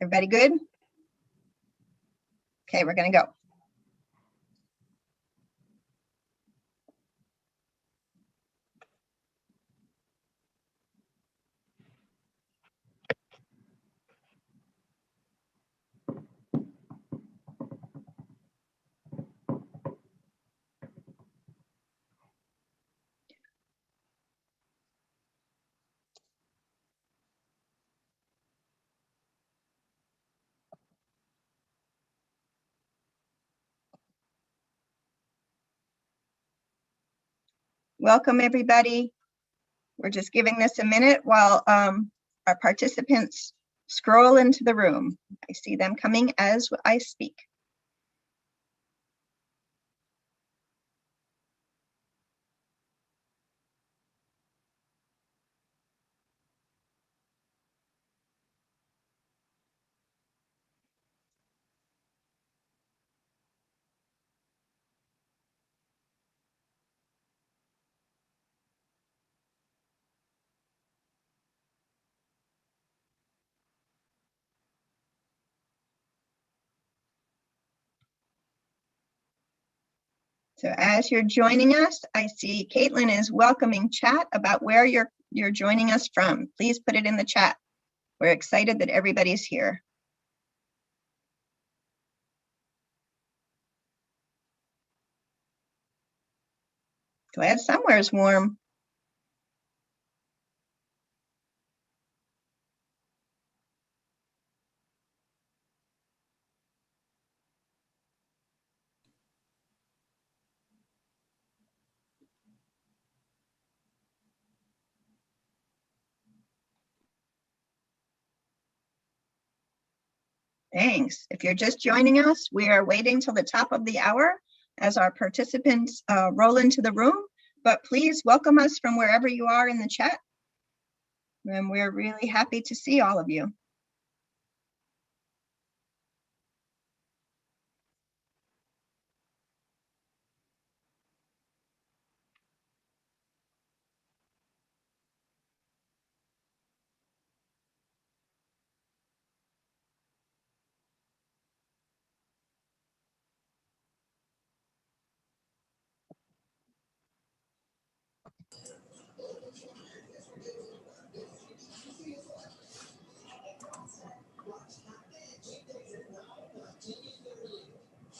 Everybody good? Okay, we're going to go. Welcome, everybody. We're just giving this a minute while our participants scroll into the room. I see them coming as I speak. So as you're joining us, I see Caitlin is welcoming chat about where you're joining us from. Please put it in the chat. We're excited that everybody's here. Glad somewhere's warm. Thanks. If you're just joining us, we are waiting till the top of the hour as our participants roll into the room, but please welcome us from wherever you are in the chat. And we're really happy to see all of you.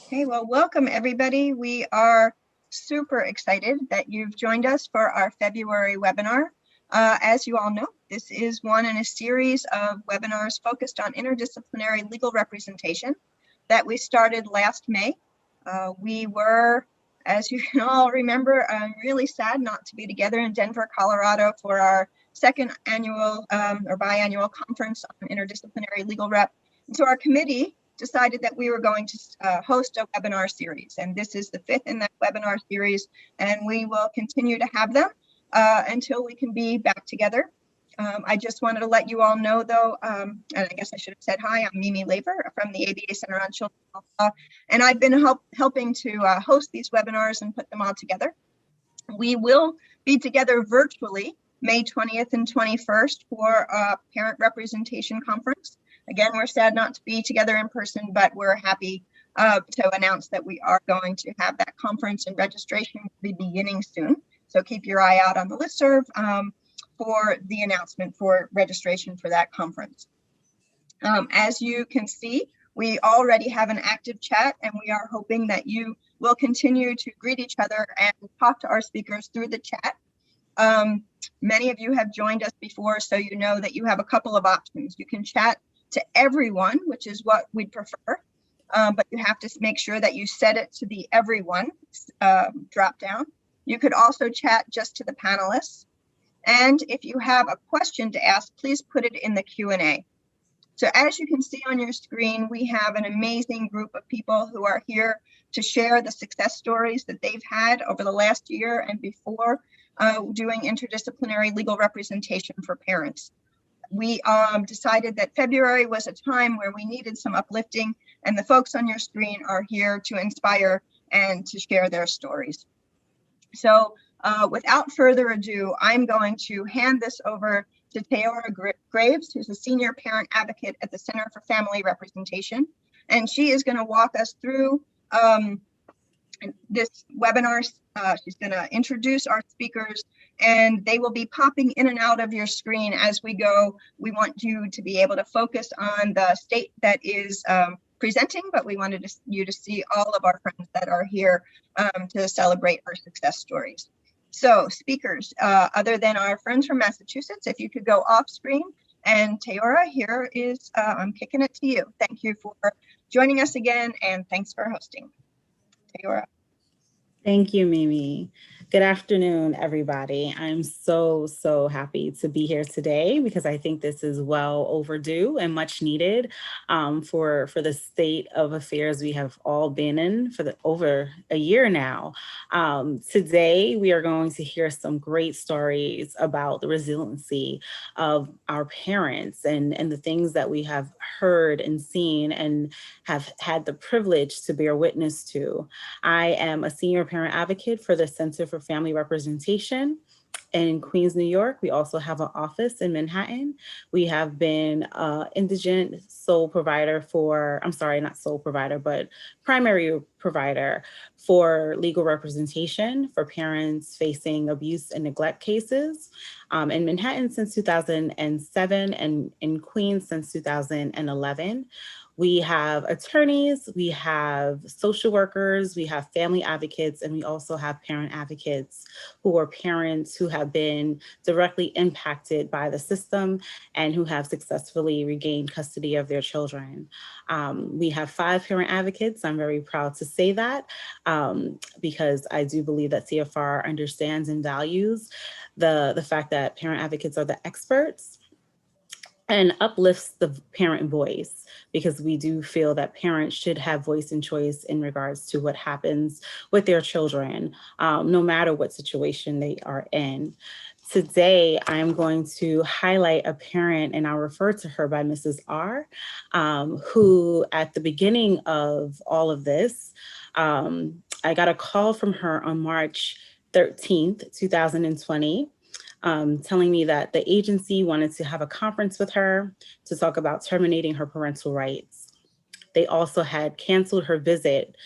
Okay, well, welcome everybody. We are super excited that you've joined us for our February webinar. As you all know, this is one in a series of webinars focused on interdisciplinary legal representation that we started last May. We were, as you can all remember, really sad not to be together in Denver, Colorado for our second annual or biannual conference on interdisciplinary legal rep. And so our committee decided that we were going to host a webinar series, and this is the 5th in that webinar series, and we will continue to have them until we can be back together. I just wanted to let you all know, though, and I guess I should have said hi, I'm Mimi Laver from the ABA Center on Children's Law, and I've been helping to host these webinars and put them all together. We will be together virtually May 20th and 21st for a parent representation conference. Again, we're sad not to be together in person, but we're happy to announce that we are going to have that conference, and registration will be beginning soon. So keep your eye out on the listserv for the announcement for registration for that conference. As you can see, we already have an active chat, and we are hoping that you will continue to greet each other and talk to our speakers through the chat. Many of you have joined us before, so you know that you have a couple of options. You can chat to everyone, which is what we'd prefer, but you have to make sure that you set it to the everyone drop down. You could also chat just to the panelists. And if you have a question to ask, please put it in the Q&A. So as you can see on your screen, we have an amazing group of people who are here to share the success stories that they've had over the last year and before doing interdisciplinary legal representation for parents. We decided that February was a time where we needed some uplifting, and the folks on your screen are here to inspire and to share their stories. So without further ado, I'm going to hand this over to Teora Graves, who's a senior parent advocate at the Center for Family Representation. And she is going to walk us through this webinar. She's going to introduce our speakers, and they will be popping in and out of your screen as we go. We want you to be able to focus on the state that is presenting, but we wanted you to see all of our friends that are here to celebrate our success stories. So speakers, other than our friends from Massachusetts, if you could go off screen. And Teora, here is, I'm kicking it to you. Thank you for joining us again, and thanks for hosting. Teora. Thank you, Mimi. Good afternoon, everybody. I'm so happy to be here today because I think this is well overdue and much needed for the state of affairs we have all been in for over a year now. Today, we are going to hear some great stories about the resiliency of our parents and the things that we have heard and seen and have had the privilege to bear witness to. I am a senior parent advocate for the Center for Family Representation in Queens, New York. We also have an office in Manhattan. We have been indigent sole provider for, I'm sorry, not sole provider, but primary provider for legal representation for parents facing abuse and neglect cases in Manhattan since 2007 and in Queens since 2011. We have attorneys, we have social workers, we have family advocates, and we also have parent advocates who are parents who have been directly impacted by the system and who have successfully regained custody of their children. We have 5 parent advocates. I'm very proud to say that because I do believe that CFR understands and values the fact that parent advocates are the experts and uplifts the parent voice, because we do feel that parents should have voice and choice in regards to what happens with their children, no matter what situation they are in. Today, I'm going to highlight a parent, and I'll refer to her by Mrs. R, who at the beginning of all of this, I got a call from her on March 13th, 2020. Telling me that the agency wanted to have a conference with her to talk about terminating her parental rights. They also had canceled her visit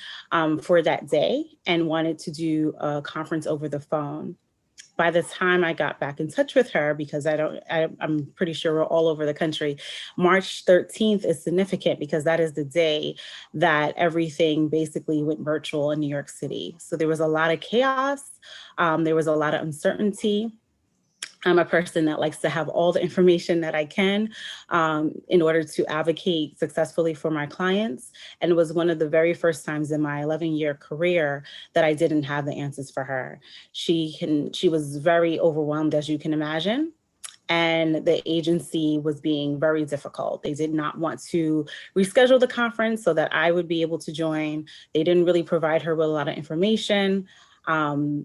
for that day and wanted to do a conference over the phone. By the time I got back in touch with her, because I'm pretty sure we're all over the country, March 13th is significant because that is the day that everything basically went virtual in New York City. So there was a lot of chaos. There was a lot of uncertainty. I'm a person that likes to have all the information that I can in order to advocate successfully for my clients. And it was one of the very first times in my 11-year career that I didn't have the answers for her. She was very overwhelmed, as you can imagine. And the agency was being very difficult. They did not want to reschedule the conference so that I would be able to join. They didn't really provide her with a lot of information.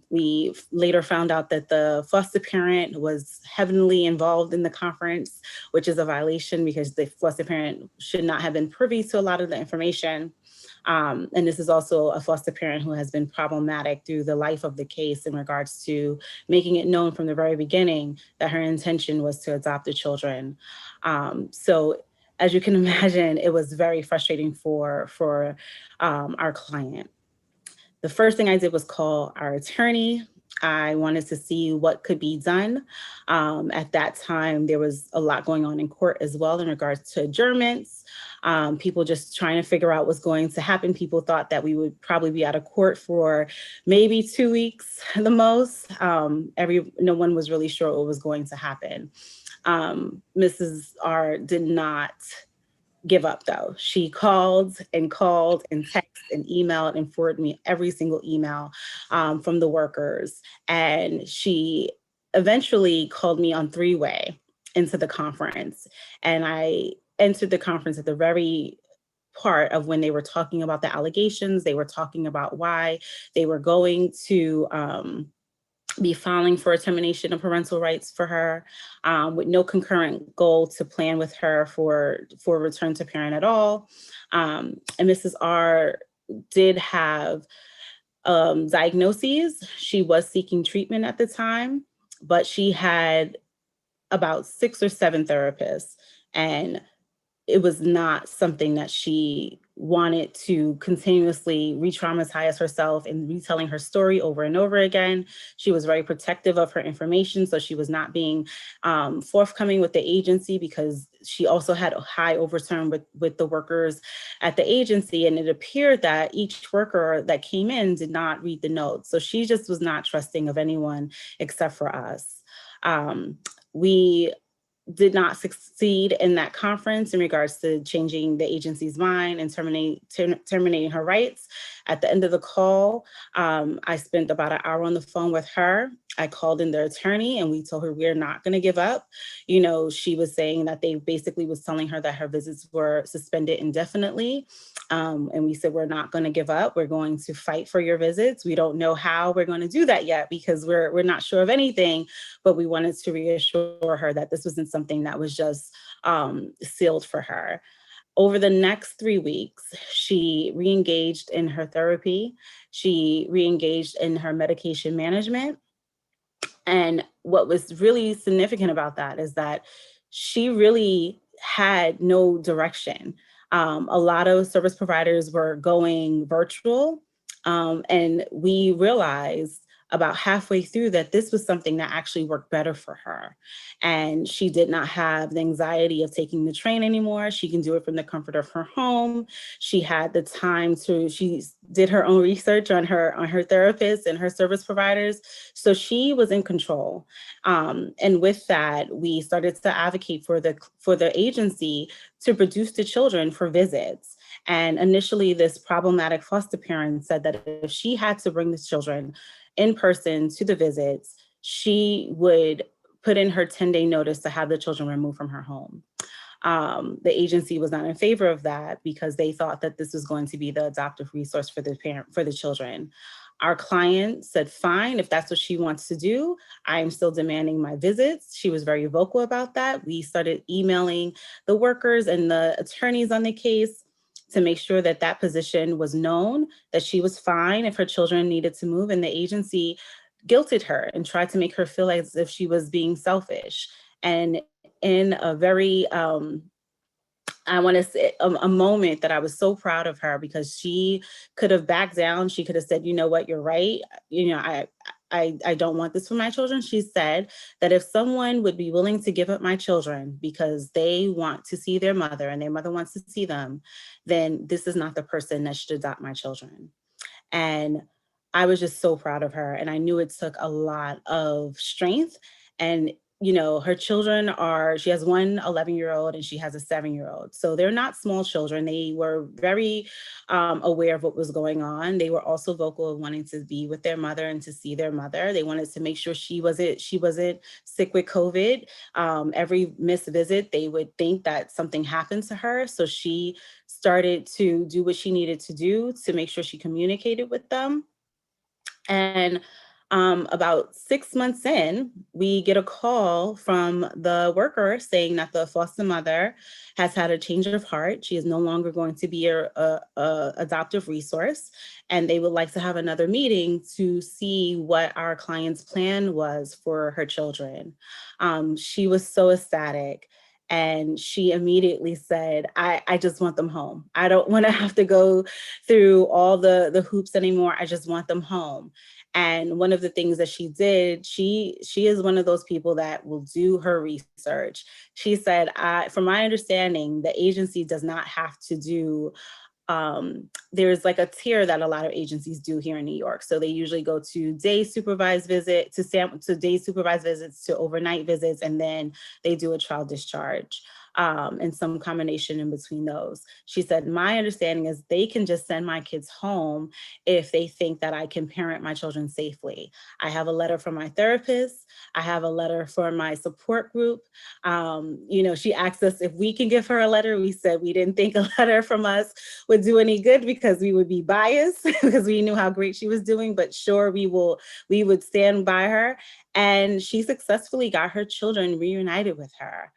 We later found out that the foster parent was heavily involved in the conference, which is a violation because the foster parent should not have been privy to a lot of the information. And this is also a foster parent who has been problematic through the life of the case in regards to making it known from the very beginning that her intention was to adopt the children. So as you can imagine, it was very frustrating for our client. The first thing I did was call our attorney. I wanted to see what could be done. At that time, there was a lot going on in court as well in regards to adjournments. People just trying to figure out what's going to happen. People thought that we would probably be out of court for maybe 2 weeks the most. No one was really sure what was going to happen. Mrs. R did not give up though. She called and texted and emailed and forwarded me every single email from the workers. And she eventually called me on 3-way into the conference. And I entered the conference at the very part of when they were talking about the allegations. They were talking about why they were going to be filing for a termination of parental rights for her, with no concurrent goal to plan with her for return to parent at all. And Mrs. R did have diagnoses. She was seeking treatment at the time, but she had about 6 or 7 therapists, and it was not something that she wanted to continuously re-traumatize herself and retelling her story over and over again. She was very protective of her information, so she was not being forthcoming with the agency, because she also had a high overturn with the workers at the agency, and it appeared that each worker that came in did not read the notes. So she just was not trusting of anyone except for us. We did not succeed in that conference in regards to changing the agency's mind and terminating her rights. At the end of the call, I spent about an hour on the phone with her. I called in the attorney and we told her we're not going to give up. You know, she was saying that they basically was telling her that her visits were suspended indefinitely. And we said, we're not going to give up. We're going to fight for your visits. We don't know how we're going to do that yet, because we're not sure of anything, but we wanted to reassure her that this wasn't something that was just sealed for her. Over the next 3 weeks, she re-engaged in her therapy. She re-engaged in her medication management. And what was really significant about that is that she really had no direction. A lot of service providers were going virtual, and we realized about halfway through that this was something that actually worked better for her. And she did not have the anxiety of taking the train anymore. She can do it from the comfort of her home. She had the time to, she did her own research on her therapist and her service providers. So she was in control. And with that, we started to advocate for the agency to produce the children for visits. And initially, this problematic foster parent said that if she had to bring the children in person to the visits, she would put in her 10-day notice to have the children removed from her home. The agency was not in favor of that because they thought that this was going to be the adoptive resource for the children. Our client said, fine, if that's what she wants to do, I am still demanding my visits. She was very vocal about that. We started emailing the workers and the attorneys on the case to make sure that that position was known, that she was fine if her children needed to move, and the agency guilted her and tried to make her feel as if she was being selfish. And in a very, I want to say a moment that I was so proud of her, because she could have backed down. She could have said, you know what, you're right. You know, I don't want this for my children. She said that if someone would be willing to give up my children because they want to see their mother and their mother wants to see them, then this is not the person that should adopt my children. And I was just so proud of her. And I knew it took a lot of strength. And, you know, her children she has one 11-year-old and she has a 7-year-old. So they're not small children. They were very aware of what was going on. They were also vocal of wanting to be with their mother and to see their mother. They wanted to make sure she wasn't sick with COVID. Every missed visit, they would think that something happened to her. So she started to do what she needed to do to make sure she communicated with them. And about 6 months in, we get a call from the worker saying that the foster mother has had a change of heart. She is no longer going to be a adoptive resource, and they would like to have another meeting to see what our client's plan was for her children. She was so ecstatic. And she immediately said, I just want them home. I don't want to have to go through all the hoops anymore. I just want them home. And one of the things that she did, she is one of those people that will do her research. She said, from my understanding, the agency does not have to do there's like a tier that a lot of agencies do here in New York. So they usually go to day supervised visit, to day supervised visits, to overnight visits, and then they do a trial discharge. And some combination in between those. She said, my understanding is they can just send my kids home if they think that I can parent my children safely. I have a letter from my therapist. I have a letter from my support group. You know, she asked us if we can give her a letter. We said we didn't think a letter from us would do any good because we would be biased because we knew how great she was doing, but sure, we would stand by her. And she successfully got her children reunited with her.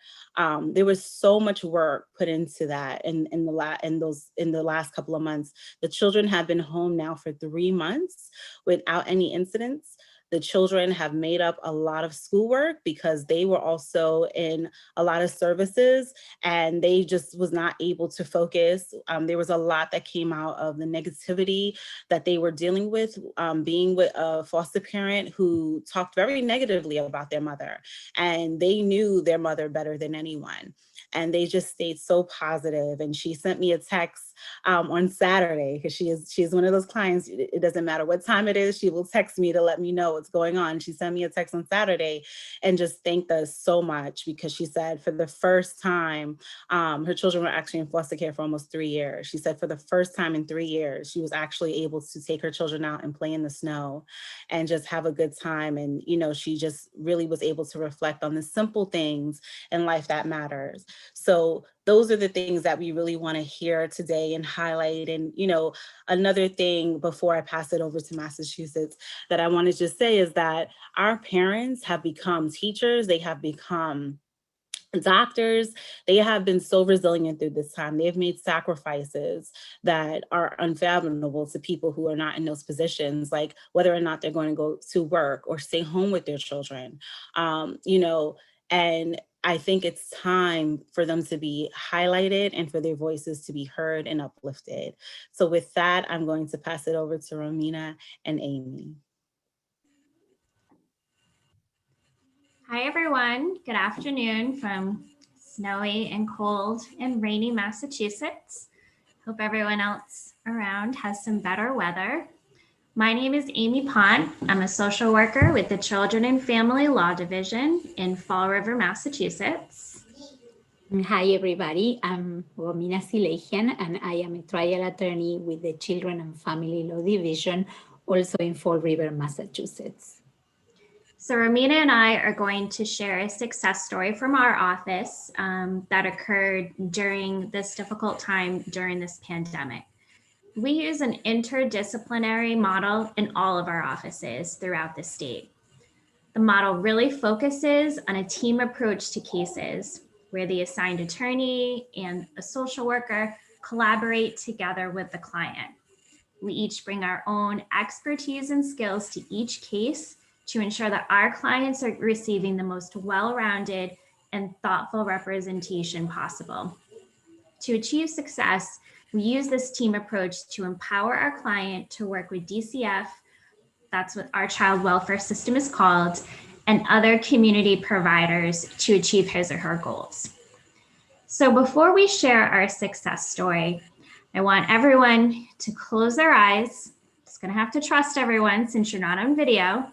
There was so much work put into that in the last couple of months. The children have been home now for 3 months without any incidents. The children have made up a lot of schoolwork because they were also in a lot of services and they just was not able to focus. There was a lot that came out of the negativity that they were dealing with, being with a foster parent who talked very negatively about their mother, and they knew their mother better than anyone. And they just stayed so positive. And she sent me a text on Saturday, because she's one of those clients, it doesn't matter what time it is, she will text me to let me know what's going on. She sent me a text on Saturday and just thanked us so much, because she said for the first time, her children were actually in foster care for almost 3 years. She said for the first time in 3 years, she was actually able to take her children out and play in the snow and just have a good time. And, she just really was able to reflect on the simple things in life that matters. So those are the things that we really want to hear today and highlight. And, another thing before I pass it over to Massachusetts that I want to just say is that our parents have become teachers. They have become doctors. They have been so resilient through this time. They've made sacrifices that are unfathomable to people who are not in those positions, like whether or not they're going to go to work or stay home with their children. And I think it's time for them to be highlighted and for their voices to be heard and uplifted. So with that, I'm going to pass it over to Romina and Amy. Hi, everyone. Good afternoon from snowy and cold and rainy Massachusetts. Hope everyone else around has some better weather. My name is Amy Pont. I'm a social worker with the Children and Family Law Division in Fall River, Massachusetts. Hi, everybody. I'm Romina Silejian, and I am a trial attorney with the Children and Family Law Division, also in Fall River, Massachusetts. So Romina and I are going to share a success story from our office that occurred during this difficult time during this pandemic. We use an interdisciplinary model in all of our offices throughout the state. The model really focuses on a team approach to cases where the assigned attorney and a social worker collaborate together with the client. We each bring our own expertise and skills to each case to ensure that our clients are receiving the most well-rounded and thoughtful representation possible. To achieve success, we use this team approach to empower our client to work with DCF, that's what our child welfare system is called, and other community providers to achieve his or her goals. So before we share our success story, I want everyone to close their eyes. Just gonna have to trust everyone since you're not on video,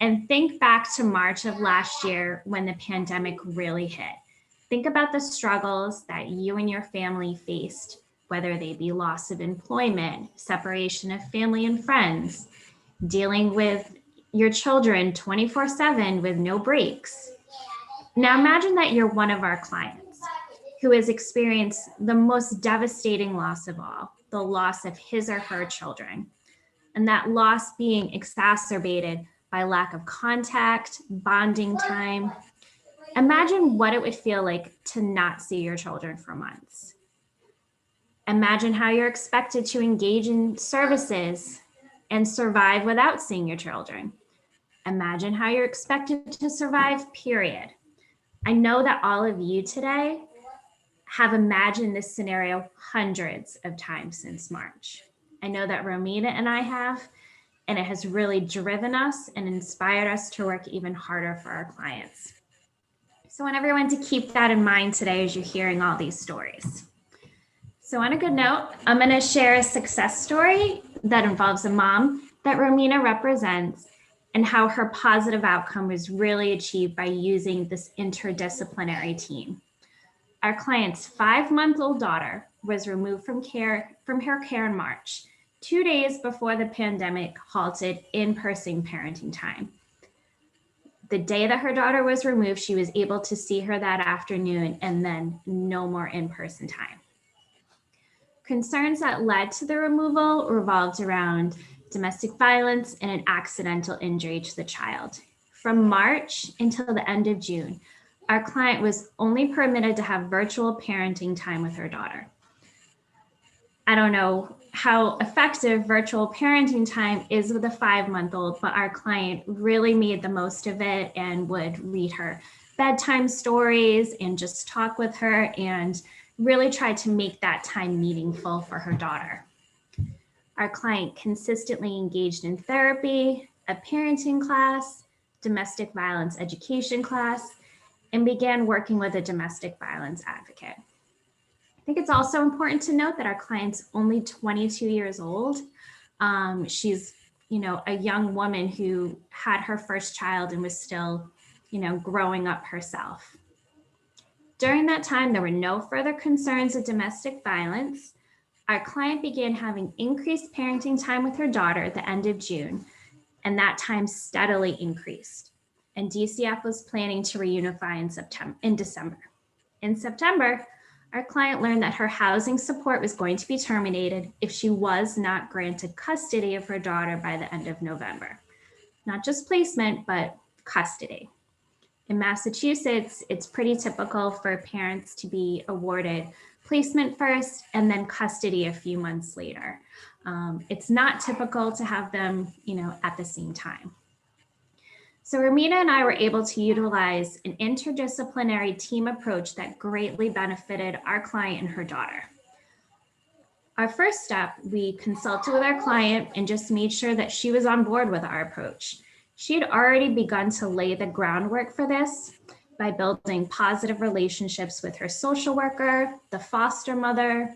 and think back to March of last year when the pandemic really hit. Think about the struggles that you and your family faced, whether they be loss of employment, separation of family and friends, dealing with your children 24/7 with no breaks. Now imagine that you're one of our clients who has experienced the most devastating loss of all, the loss of his or her children, and that loss being exacerbated by lack of contact, bonding time. Imagine what it would feel like to not see your children for months. Imagine how you're expected to engage in services and survive without seeing your children. Imagine how you're expected to survive, period. I know that all of you today have imagined this scenario hundreds of times since March. I know that Romina and I have, and it has really driven us and inspired us to work even harder for our clients. So I want everyone to keep that in mind today as you're hearing all these stories. So on a good note, I'm going to share a success story that involves a mom that Romina represents and how her positive outcome was really achieved by using this interdisciplinary team. Our client's 5-month-old daughter was removed from her care in March, 2 days before the pandemic halted in-person parenting time. The day that her daughter was removed, she was able to see her that afternoon, and then no more in-person time. Concerns that led to the removal revolved around domestic violence and an accidental injury to the child. From March until the end of June, our client was only permitted to have virtual parenting time with her daughter. I don't know how effective virtual parenting time is with a 5-month-old, but our client really made the most of it and would read her bedtime stories and just talk with her and really try to make that time meaningful for her daughter. Our client consistently engaged in therapy, a parenting class, domestic violence education class, and began working with a domestic violence advocate. I think it's also important to note that our client's only 22 years old. She's, a young woman who had her first child and was still, growing up herself. During that time, there were no further concerns of domestic violence. Our client began having increased parenting time with her daughter at the end of June, and that time steadily increased. And DCF was planning to reunify in December. In September, our client learned that her housing support was going to be terminated if she was not granted custody of her daughter by the end of November. Not just placement, but custody. In Massachusetts, it's pretty typical for parents to be awarded placement first and then custody a few months later. It's not typical to have them, at the same time. So Romina and I were able to utilize an interdisciplinary team approach that greatly benefited our client and her daughter. Our first step, we consulted with our client and just made sure that she was on board with our approach. She had already begun to lay the groundwork for this by building positive relationships with her social worker, the foster mother,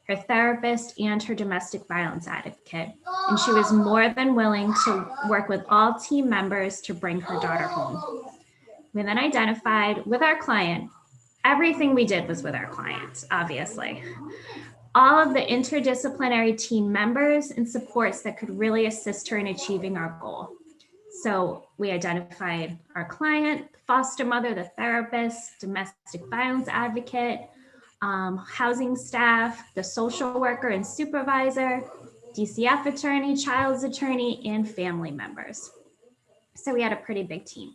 her therapist, and her domestic violence advocate. And she was more than willing to work with all team members to bring her daughter home. We then identified with our client, everything we did was with our client, obviously. All of the interdisciplinary team members and supports that could really assist her in achieving our goal. So we identified our client, foster mother, the therapist, domestic violence advocate, housing staff, the social worker and supervisor, DCF attorney, child's attorney, and family members. So we had a pretty big team.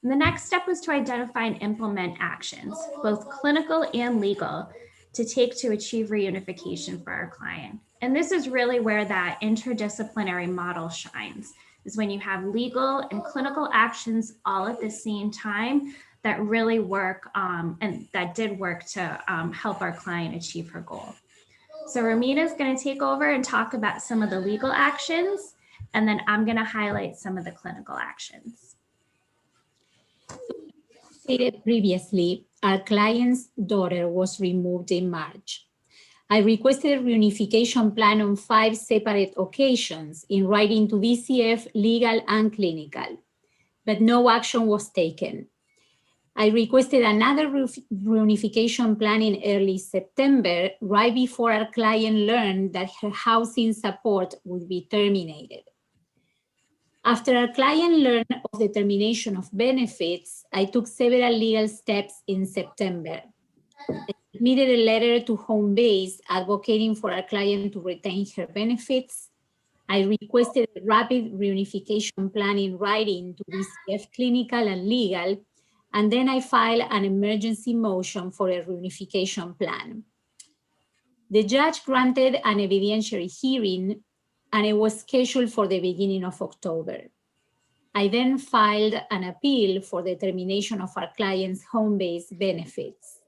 And the next step was to identify and implement actions, both clinical and legal, to take to achieve reunification for our client. And this is really where that interdisciplinary model shines, is when you have legal and clinical actions all at the same time that really work and that did work to help our client achieve her goal. So Romina is going to take over and talk about some of the legal actions, and then I'm going to highlight some of the clinical actions. Stated previously, our client's daughter was removed in March. I requested a reunification plan on 5 separate occasions in writing to DCF, legal and clinical, but no action was taken. I requested another reunification plan in early September, right before our client learned that her housing support would be terminated. After our client learned of the termination of benefits, I took several legal steps in September. I submitted a letter to home base advocating for our client to retain her benefits. I requested a rapid reunification plan in writing to DCF clinical and legal, and then I filed an emergency motion for a reunification plan. The judge granted an evidentiary hearing, and it was scheduled for the beginning of October. I then filed an appeal for the termination of our client's home-based benefits.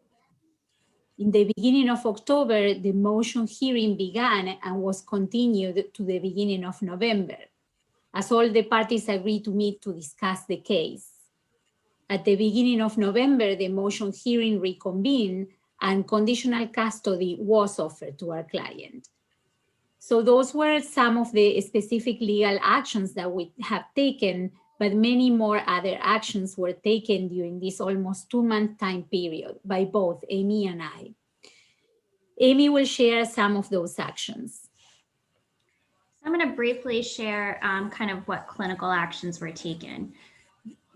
In the beginning of October, the motion hearing began and was continued to the beginning of November, as all the parties agreed to meet to discuss the case. At the beginning of November, the motion hearing reconvened and conditional custody was offered to our client. So those were some of the specific legal actions that we have taken, but many more other actions were taken during this almost 2-month time period by both Amy and I. Amy will share some of those actions. I'm going to briefly share kind of what clinical actions were taken.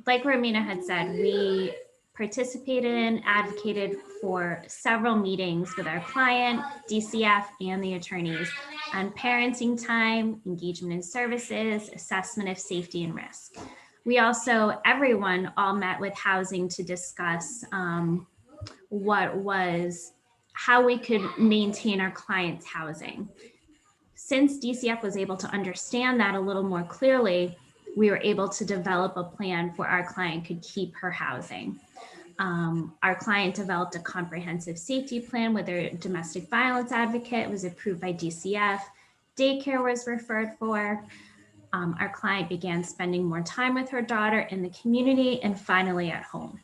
Like Romina had said, we participated and advocated for several meetings with our client, DCF, and the attorneys on parenting time, engagement in services, assessment of safety and risk. We also, everyone all met with housing to discuss how we could maintain our clients' housing. Since DCF was able to understand that a little more clearly, we were able to develop a plan where our client could keep her housing. Our client developed a comprehensive safety plan with their domestic violence advocate. It was approved by DCF. Daycare was referred for. Our client began spending more time with her daughter in the community and finally at home.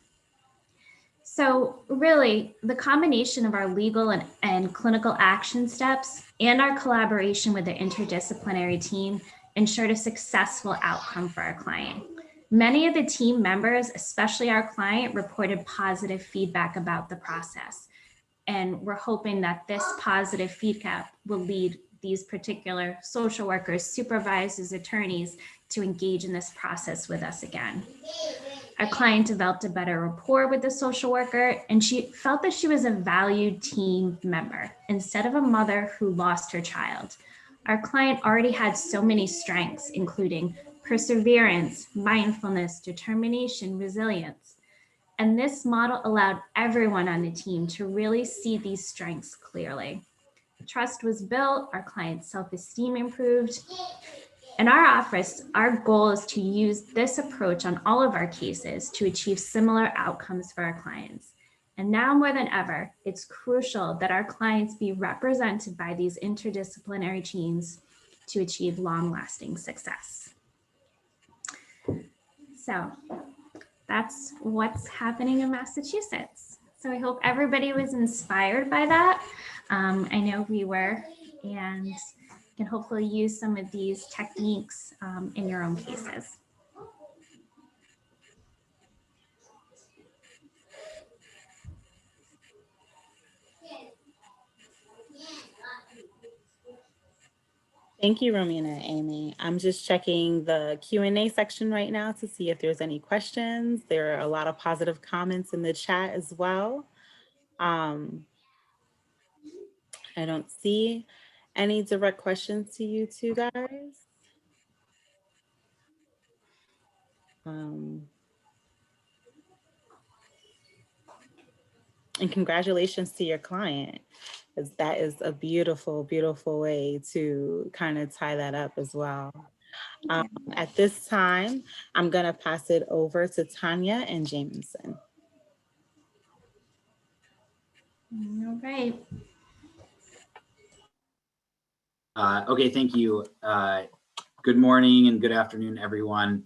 So really, the combination of our legal and clinical action steps and our collaboration with the interdisciplinary team ensured a successful outcome for our client. Many of the team members, especially our client, reported positive feedback about the process. And we're hoping that this positive feedback will lead these particular social workers, supervisors, attorneys to engage in this process with us again. Our client developed a better rapport with the social worker, and she felt that she was a valued team member instead of a mother who lost her child. Our client already had so many strengths, including perseverance, mindfulness, determination, resilience. And this model allowed everyone on the team to really see these strengths clearly. Trust was built, our client's self-esteem improved. In our office, our goal is to use this approach on all of our cases to achieve similar outcomes for our clients. And now more than ever, it's crucial that our clients be represented by these interdisciplinary teams to achieve long-lasting success. So that's what's happening in Massachusetts. So I hope everybody was inspired by that. I know we were, and can hopefully use some of these techniques in your own cases. Thank you, Romina and Amy. I'm just checking the Q&A section right now to see if there's any questions. There are a lot of positive comments in the chat as well. I don't see any direct questions to you two guys. And congratulations to your client, because that is a beautiful, beautiful way to kind of tie that up as well. At this time, I'm going to pass it over to Tanya and Jameson. All right. Okay, thank you. Good morning and good afternoon, everyone.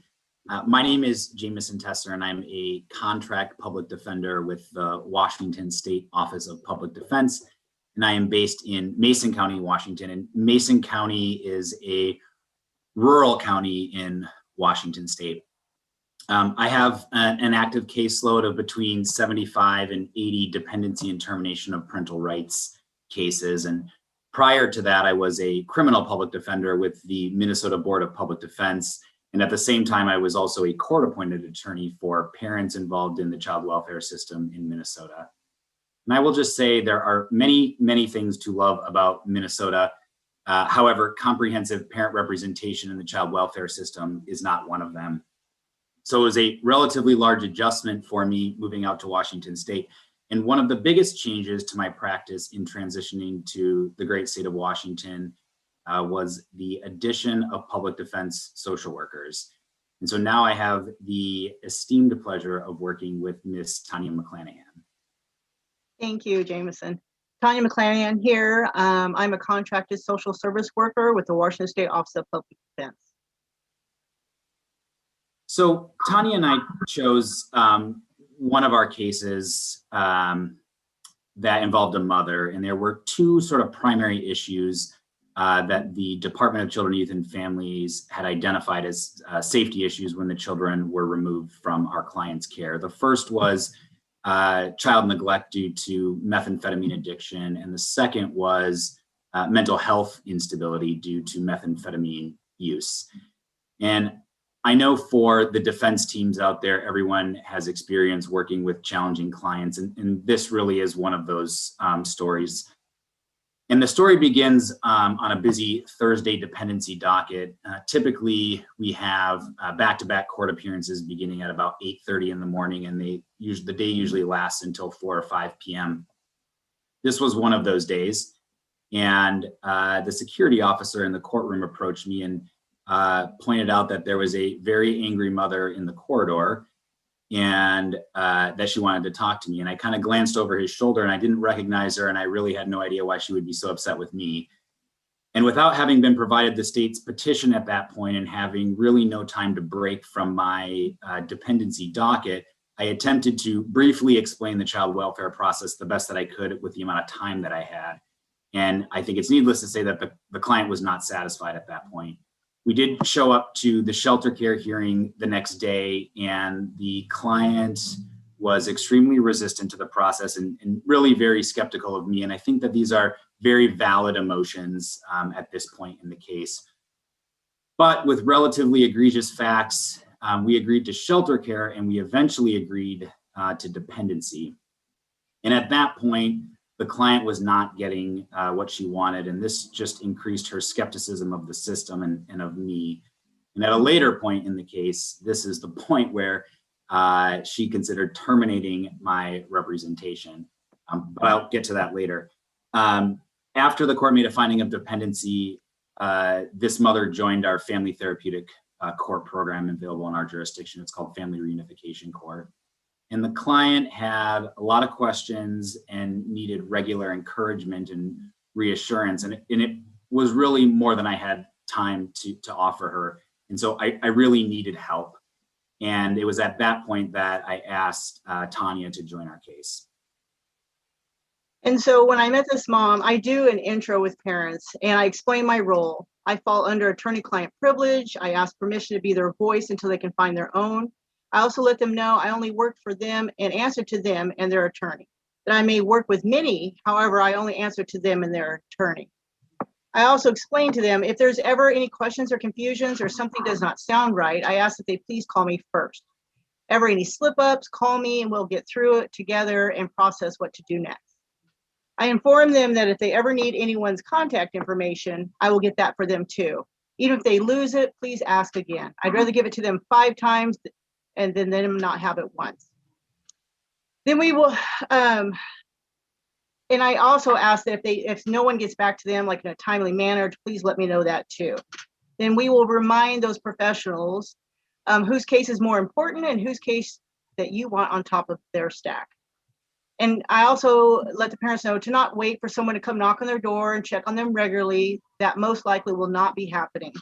My name is Jameson Tesser, and I'm a contract public defender with the Washington State Office of Public Defense, and I am based in Mason County, Washington. And Mason County is a rural county in Washington State. I have an active caseload of between 75 and 80 dependency and termination of parental rights cases. And prior to that, I was a criminal public defender with the Minnesota Board of Public Defense. And at the same time, I was also a court-appointed attorney for parents involved in the child welfare system in Minnesota. And I will just say there are many, many things to love about Minnesota. However, comprehensive parent representation in the child welfare system is not one of them. So it was a relatively large adjustment for me moving out to Washington State. And one of the biggest changes to my practice in transitioning to the great state of Washington was the addition of public defense social workers. And so now I have the esteemed pleasure of working with Miss Tanya McClanahan. Thank you, Jameson. Tanya McClanahan here. I'm a contracted social service worker with the Washington State Office of Public Defense. So Tanya and I chose one of our cases that involved a mother, and there were two sort of primary issues that the Department of Children, Youth, and Families had identified as safety issues when the children were removed from our client's care. The first was child neglect due to methamphetamine addiction, and the second was mental health instability due to methamphetamine use. And I know for the defense teams out there, everyone has experience working with challenging clients, and this really is one of those stories. And the story begins on a busy Thursday dependency docket. Typically, we have back-to-back court appearances beginning at about 8:30 in the morning, and the day usually lasts until 4 or 5 p.m. This was one of those days. And the security officer in the courtroom approached me and pointed out that there was a very angry mother in the corridor and that she wanted to talk to me. And I kind of glanced over his shoulder and I didn't recognize her, and I really had no idea why she would be so upset with me. And without having been provided the state's petition at that point and having really no time to break from my dependency docket, I attempted to briefly explain the child welfare process the best that I could with the amount of time that I had. And I think it's needless to say that the client was not satisfied at that point. We did show up to the shelter care hearing the next day, and the client was extremely resistant to the process and really very skeptical of me. And I think that these are very valid emotions at this point in the case. But with relatively egregious facts, we agreed to shelter care, and we eventually agreed to dependency. And at that point, the client was not getting what she wanted, and this just increased her skepticism of the system and of me. And at a later point in the case, this is the point where she considered terminating my representation, but I'll get to that later. After the court made a finding of dependency, this mother joined our family therapeutic court program available in our jurisdiction. It's called Family Reunification Court. And the client had a lot of questions and needed regular encouragement and reassurance. And it was really more than I had time to offer her. And so I really needed help. And it was at that point that I asked Tanya to join our case. And so when I met this mom, I do an intro with parents and I explain my role. I fall under attorney-client privilege. I ask permission to be their voice until they can find their own. I also let them know I only work for them and answer to them and their attorney. That I may work with many, however, I only answer to them and their attorney. I also explain to them if there's ever any questions or confusions or something does not sound right, I ask that they please call me first. Ever any slip-ups, call me and we'll get through it together and process what to do next. I inform them that if they ever need anyone's contact information, I will get that for them too. Even if they lose it, please ask again. I'd rather give it to them 5 times and then them not have it once. Then we will, and I also ask that if no one gets back to them like in a timely manner, please let me know that too. Then we will remind those professionals whose case is more important and whose case that you want on top of their stack. And I also let the parents know to not wait for someone to come knock on their door and check on them regularly. That most likely will not be happening.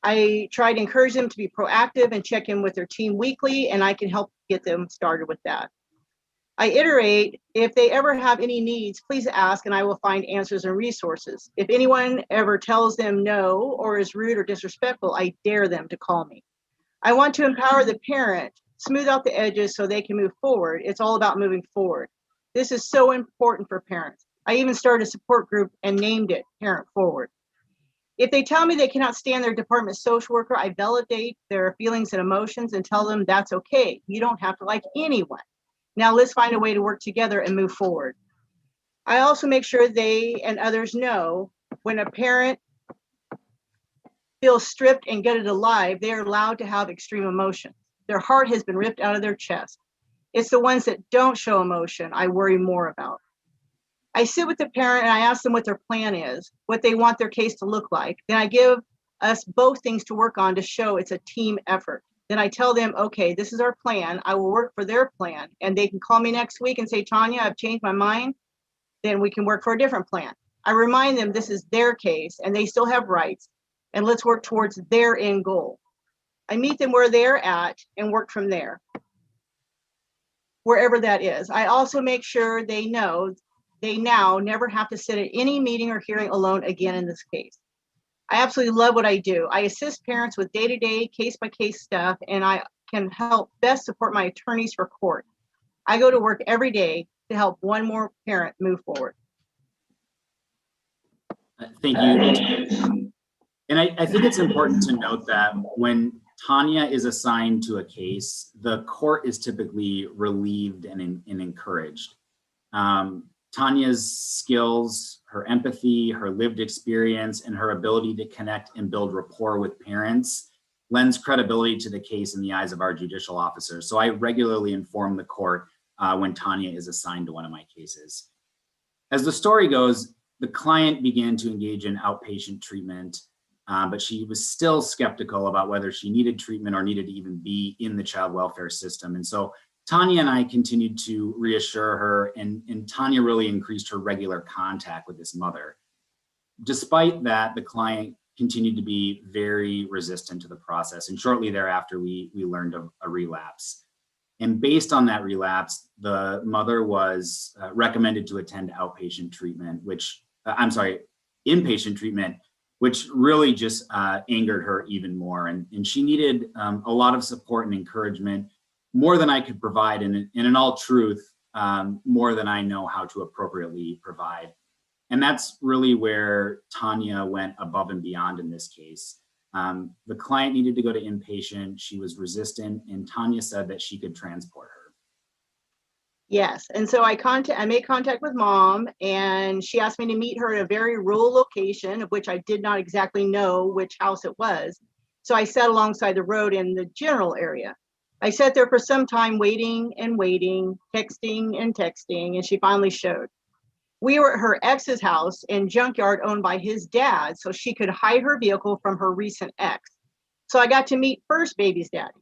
I try to encourage them to be proactive and check in with their team weekly, and I can help get them started with that. I iterate, if they ever have any needs, please ask and I will find answers and resources. If anyone ever tells them no or is rude or disrespectful, I dare them to call me. I want to empower the parent, smooth out the edges so they can move forward. It's all about moving forward. This is so important for parents. I even started a support group and named it Parent Forward. If they tell me they cannot stand their department social worker, I validate their feelings and emotions and tell them that's okay. You don't have to like anyone. Now let's find a way to work together and move forward. I also make sure they and others know when a parent feels stripped and gutted alive, they are allowed to have extreme emotions. Their heart has been ripped out of their chest. It's the ones that don't show emotion I worry more about. I sit with the parent and I ask them what their plan is, what they want their case to look like. Then I give us both things to work on to show it's a team effort. Then I tell them, okay, this is our plan. I will work for their plan. And they can call me next week and say, Tanya, I've changed my mind. Then we can work for a different plan. I remind them this is their case and they still have rights. And let's work towards their end goal. I meet them where they're at and work from there, wherever that is. I also make sure they know they now never have to sit at any meeting or hearing alone again in this case. I absolutely love what I do. I assist parents with day-to-day, case-by-case stuff, and I can help best support my attorneys for court. I go to work every day to help one more parent move forward. Thank you. And I think it's important to note that when Tanya is assigned to a case, the court is typically relieved and encouraged. Tanya's skills, her empathy, her lived experience, and her ability to connect and build rapport with parents lends credibility to the case in the eyes of our judicial officers. So I regularly inform the court when Tanya is assigned to one of my cases. As the story goes, the client began to engage in outpatient treatment, but she was still skeptical about whether she needed treatment or needed to even be in the child welfare system. And so Tanya and I continued to reassure her, and Tanya really increased her regular contact with this mother. Despite that, the client continued to be very resistant to the process. And shortly thereafter, we learned of a relapse. And based on that relapse, the mother was recommended to attend outpatient treatment, inpatient treatment, which really just angered her even more. And she needed a lot of support and encouragement, more than I could provide, and in all truth, more than I know how to appropriately provide. And that's really where Tanya went above and beyond in this case. The client needed to go to inpatient. She was resistant, and Tanya said that she could transport her. Yes, and so I made contact with mom, and she asked me to meet her at a very rural location, of which I did not exactly know which house it was. So I sat alongside the road in the general area. I sat there for some time waiting and waiting, texting and texting, and she finally showed. We were at her ex's house in junkyard owned by his dad, so she could hide her vehicle from her recent ex. So I got to meet first baby's daddy.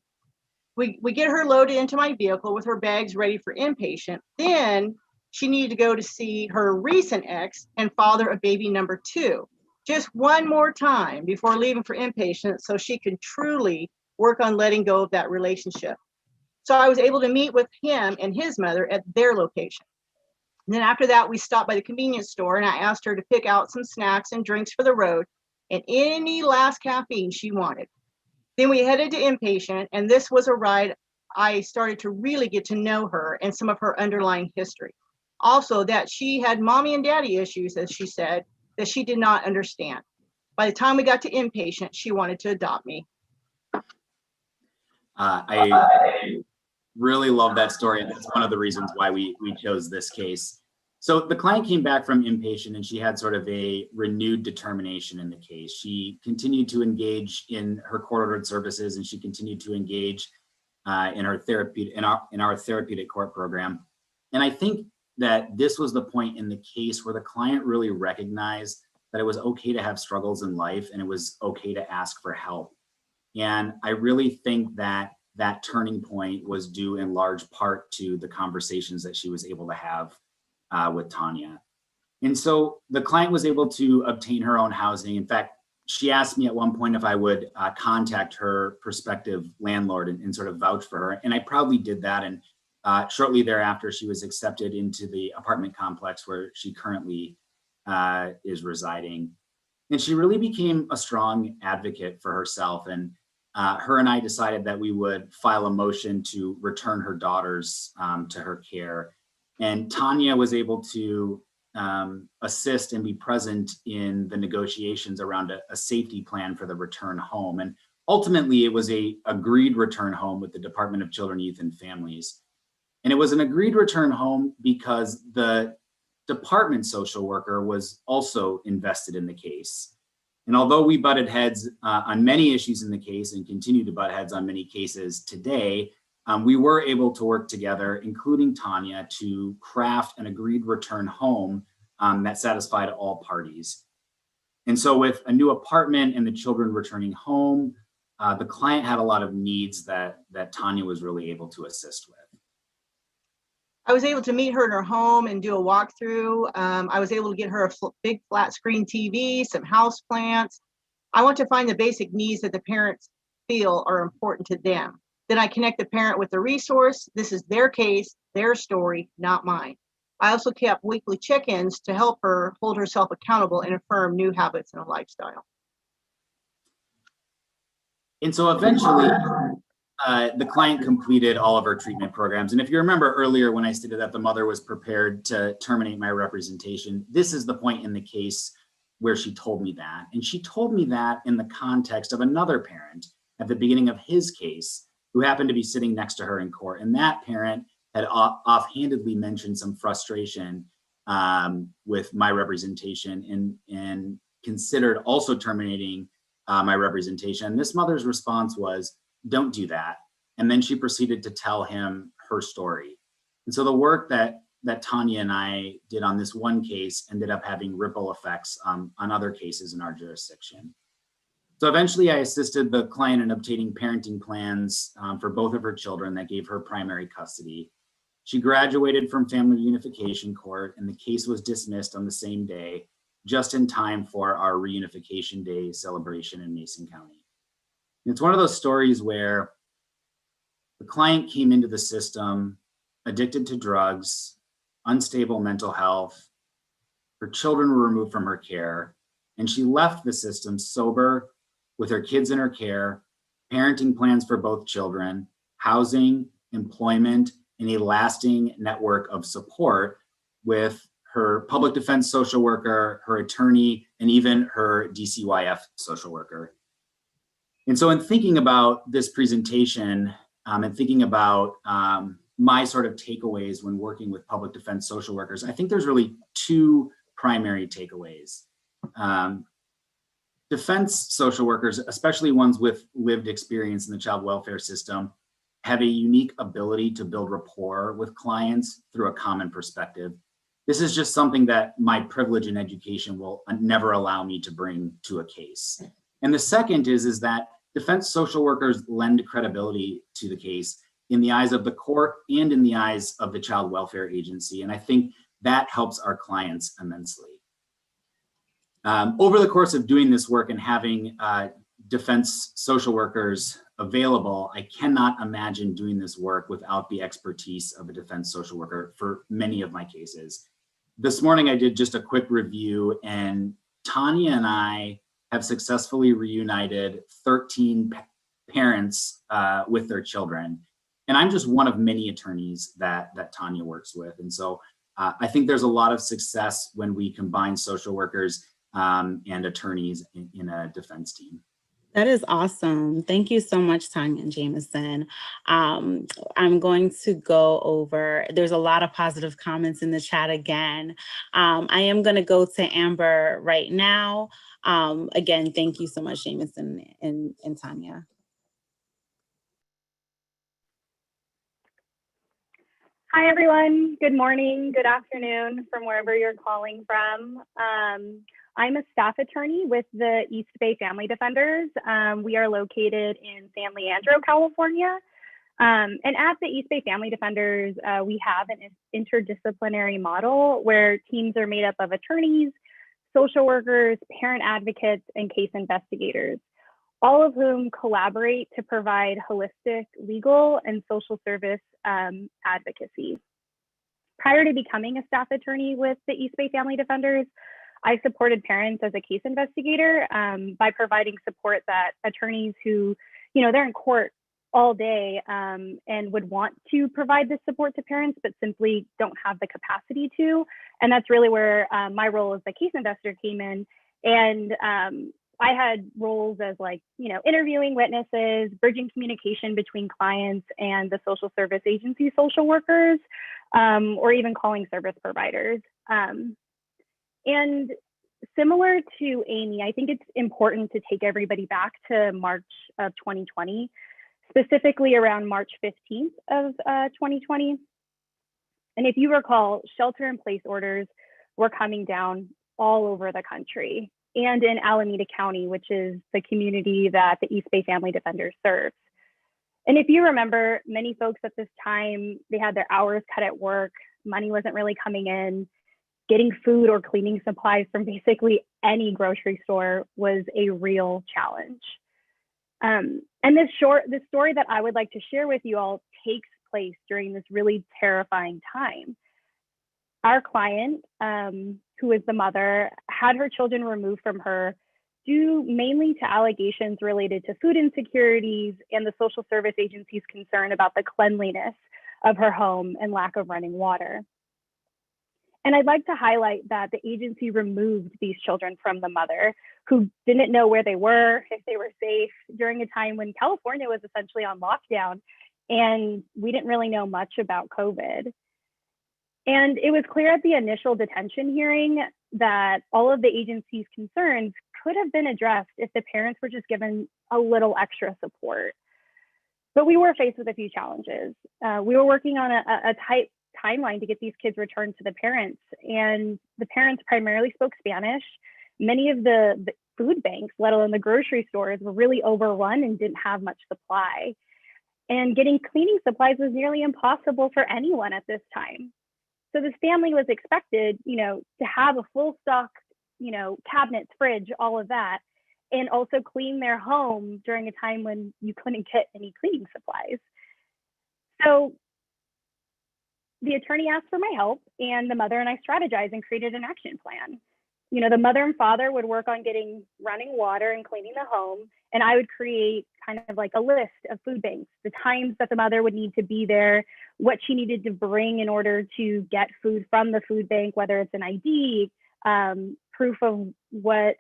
We get her loaded into my vehicle with her bags ready for inpatient. Then she needed to go to see her recent ex and father of baby number 2, just one more time before leaving for inpatient, so she could truly work on letting go of that relationship. So I was able to meet with him and his mother at their location. And then after that, we stopped by the convenience store, and I asked her to pick out some snacks and drinks for the road and any last caffeine she wanted. Then we headed to inpatient, and this was a ride I started to really get to know her and some of her underlying history. Also, that she had mommy and daddy issues, as she said, that she did not understand. By the time we got to inpatient, she wanted to adopt me. I really love that story, and that's one of the reasons why we chose this case. So the client came back from inpatient, and she had sort of a renewed determination in the case. She continued to engage in her court-ordered services, and she continued to engage in our therapeutic court program. And I think that this was the point in the case where the client really recognized that it was okay to have struggles in life, and it was okay to ask for help. And I really think that that turning point was due in large part to the conversations that she was able to have with Tanya. And so the client was able to obtain her own housing. In fact, she asked me at one point if I would contact her prospective landlord and sort of vouch for her. And I proudly did that. And shortly thereafter, she was accepted into the apartment complex where she currently is residing. And she really became a strong advocate for herself. And her and I decided that we would file a motion to return her daughters to her care. And Tanya was able to assist and be present in the negotiations around a safety plan for the return home. And ultimately, it was an agreed return home with the Department of Children, Youth, and Families. And it was an agreed return home because the department social worker was also invested in the case. And although we butted heads on many issues in the case and continue to butt heads on many cases today, we were able to work together, including Tanya, to craft an agreed return home that satisfied all parties. And so with a new apartment and the children returning home, the client had a lot of needs that Tanya was really able to assist with. I was able to meet her in her home and do a walkthrough. I was able to get her a big flat screen TV, some house plants. I want to find the basic needs that the parents feel are important to them. Then I connect the parent with the resource. This is their case, their story, not mine. I also kept weekly check-ins to help her hold herself accountable and affirm new habits and a lifestyle. And so eventually, the client completed all of her treatment programs. And if you remember earlier when I stated that the mother was prepared to terminate my representation, this is the point in the case where she told me that. And she told me that in the context of another parent at the beginning of his case who happened to be sitting next to her in court. And that parent had offhandedly mentioned some frustration with my representation and considered also terminating my representation. And this mother's response was, "Don't do that." And then she proceeded to tell him her story. And so the work that that Tanya and I did on this one case ended up having ripple effects on other cases in our jurisdiction. So eventually I assisted the client in obtaining parenting plans for both of her children that gave her primary custody. She graduated from family reunification court and the case was dismissed on the same day, just in time for our Reunification Day celebration in Mason County. And it's one of those stories where the client came into the system addicted to drugs, unstable mental health. Her children were removed from her care, and she left the system sober with her kids in her care, parenting plans for both children, housing, employment, and a lasting network of support with her public defense social worker, her attorney, and even her DCYF social worker. And so in thinking about this presentation and thinking about my sort of takeaways when working with public defense social workers, I think there's really two primary takeaways. Defense social workers, especially ones with lived experience in the child welfare system, have a unique ability to build rapport with clients through a common perspective. This is just something that my privilege in education will never allow me to bring to a case. And the second is that defense social workers lend credibility to the case in the eyes of the court and in the eyes of the child welfare agency. And I think that helps our clients immensely. Over the course of doing this work and having defense social workers available, I cannot imagine doing this work without the expertise of a defense social worker for many of my cases. This morning, I did just a quick review, and Tanya and I have successfully reunited 13 parents with their children. And I'm just one of many attorneys that Tanya works with. And so I think there's a lot of success when we combine social workers and attorneys in a defense team. That is awesome. Thank you so much, Tanya and Jameson. I'm going to go over, there's a lot of positive comments in the chat again. I am going to go to Amber right now. Again, thank you so much, Jameson and Tanya. Hi, everyone. Good morning, good afternoon from wherever you're calling from. I'm a staff attorney with the East Bay Family Defenders. We are located in San Leandro, California. And at the East Bay Family Defenders, we have an interdisciplinary model where teams are made up of attorneys, social workers, parent advocates, and case investigators, all of whom collaborate to provide holistic legal and social service advocacy. Prior to becoming a staff attorney with the East Bay Family Defenders, I supported parents as a case investigator by providing support that attorneys who, they're in court all day and would want to provide this support to parents, but simply don't have the capacity to. And that's really where my role as the case investigator came in. And I had roles as interviewing witnesses, bridging communication between clients and the social service agency social workers, or even calling service providers. And similar to Amy, I think it's important to take everybody back to March of 2020, specifically around March 15th of 2020. And if you recall, shelter-in-place orders were coming down all over the country and in Alameda County, which is the community that the East Bay Family Defenders serves. And if you remember, many folks at this time, they had their hours cut at work, money wasn't really coming in. Getting food or cleaning supplies from basically any grocery store was a real challenge. And this story that I would like to share with you all takes place during this really terrifying time. Our client, who is the mother, had her children removed from her due mainly to allegations related to food insecurities and the social service agency's concern about the cleanliness of her home and lack of running water. And I'd like to highlight that the agency removed these children from the mother, who didn't know where they were, if they were safe, during a time when California was essentially on lockdown, and we didn't really know much about COVID. And it was clear at the initial detention hearing that all of the agency's concerns could have been addressed if the parents were just given a little extra support. But we were faced with a few challenges. We were working on a tight timeline to get these kids returned to the parents. And the parents primarily spoke Spanish. Many of the food banks, let alone the grocery stores, were really overrun and didn't have much supply. And getting cleaning supplies was nearly impossible for anyone at this time. So this family was expected, to have a full stock, cabinets, fridge, all of that, and also clean their home during a time when you couldn't get any cleaning supplies. So the attorney asked for my help, and the mother and I strategized and created an action plan. The mother and father would work on getting running water and cleaning the home, and I would create kind of like a list of food banks, the times that the mother would need to be there, what she needed to bring in order to get food from the food bank, whether it's an ID, proof of what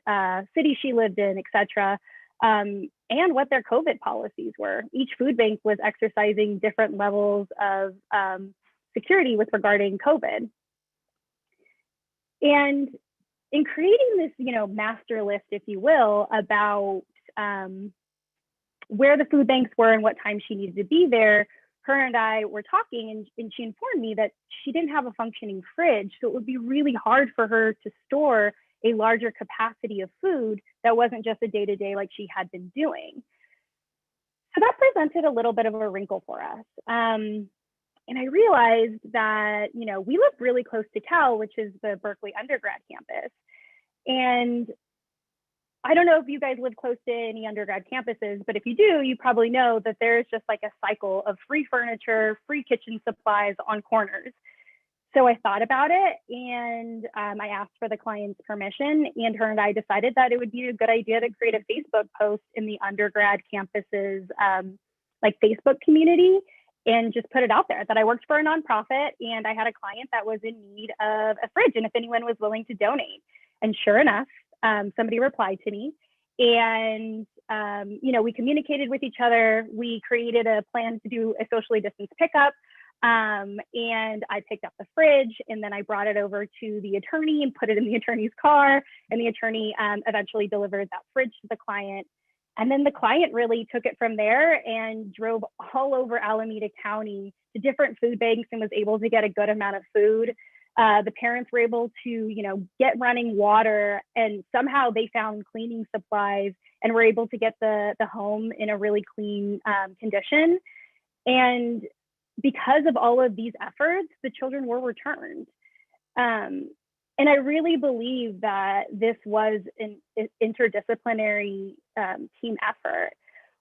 city she lived in, etc., and what their COVID policies were. Each food bank was exercising different levels of security with regarding COVID. And in creating this, master list, if you will, about where the food banks were and what time she needed to be there, her and I were talking, and she informed me that she didn't have a functioning fridge, so it would be really hard for her to store a larger capacity of food that wasn't just a day-to-day like she had been doing. So that presented a little bit of a wrinkle for us. And I realized that, we live really close to Cal, which is the Berkeley undergrad campus. And I don't know if you guys live close to any undergrad campuses, but if you do, you probably know that there's just like a cycle of free furniture, free kitchen supplies on corners. So I thought about it, and I asked for the client's permission, and her and I decided that it would be a good idea to create a Facebook post in the undergrad campus's Facebook community, and just put it out there that I worked for a nonprofit and I had a client that was in need of a fridge, and if anyone was willing to donate. And sure enough, somebody replied to me, and we communicated with each other. We created a plan to do a socially distanced pickup, and I picked up the fridge, and then I brought it over to the attorney and put it in the attorney's car, and the attorney eventually delivered that fridge to the client. And then the client really took it from there and drove all over Alameda County to different food banks and was able to get a good amount of food. The parents were able to, get running water, and somehow they found cleaning supplies and were able to get the home in a really clean condition. And because of all of these efforts, the children were returned. And I really believe that this was an interdisciplinary team effort.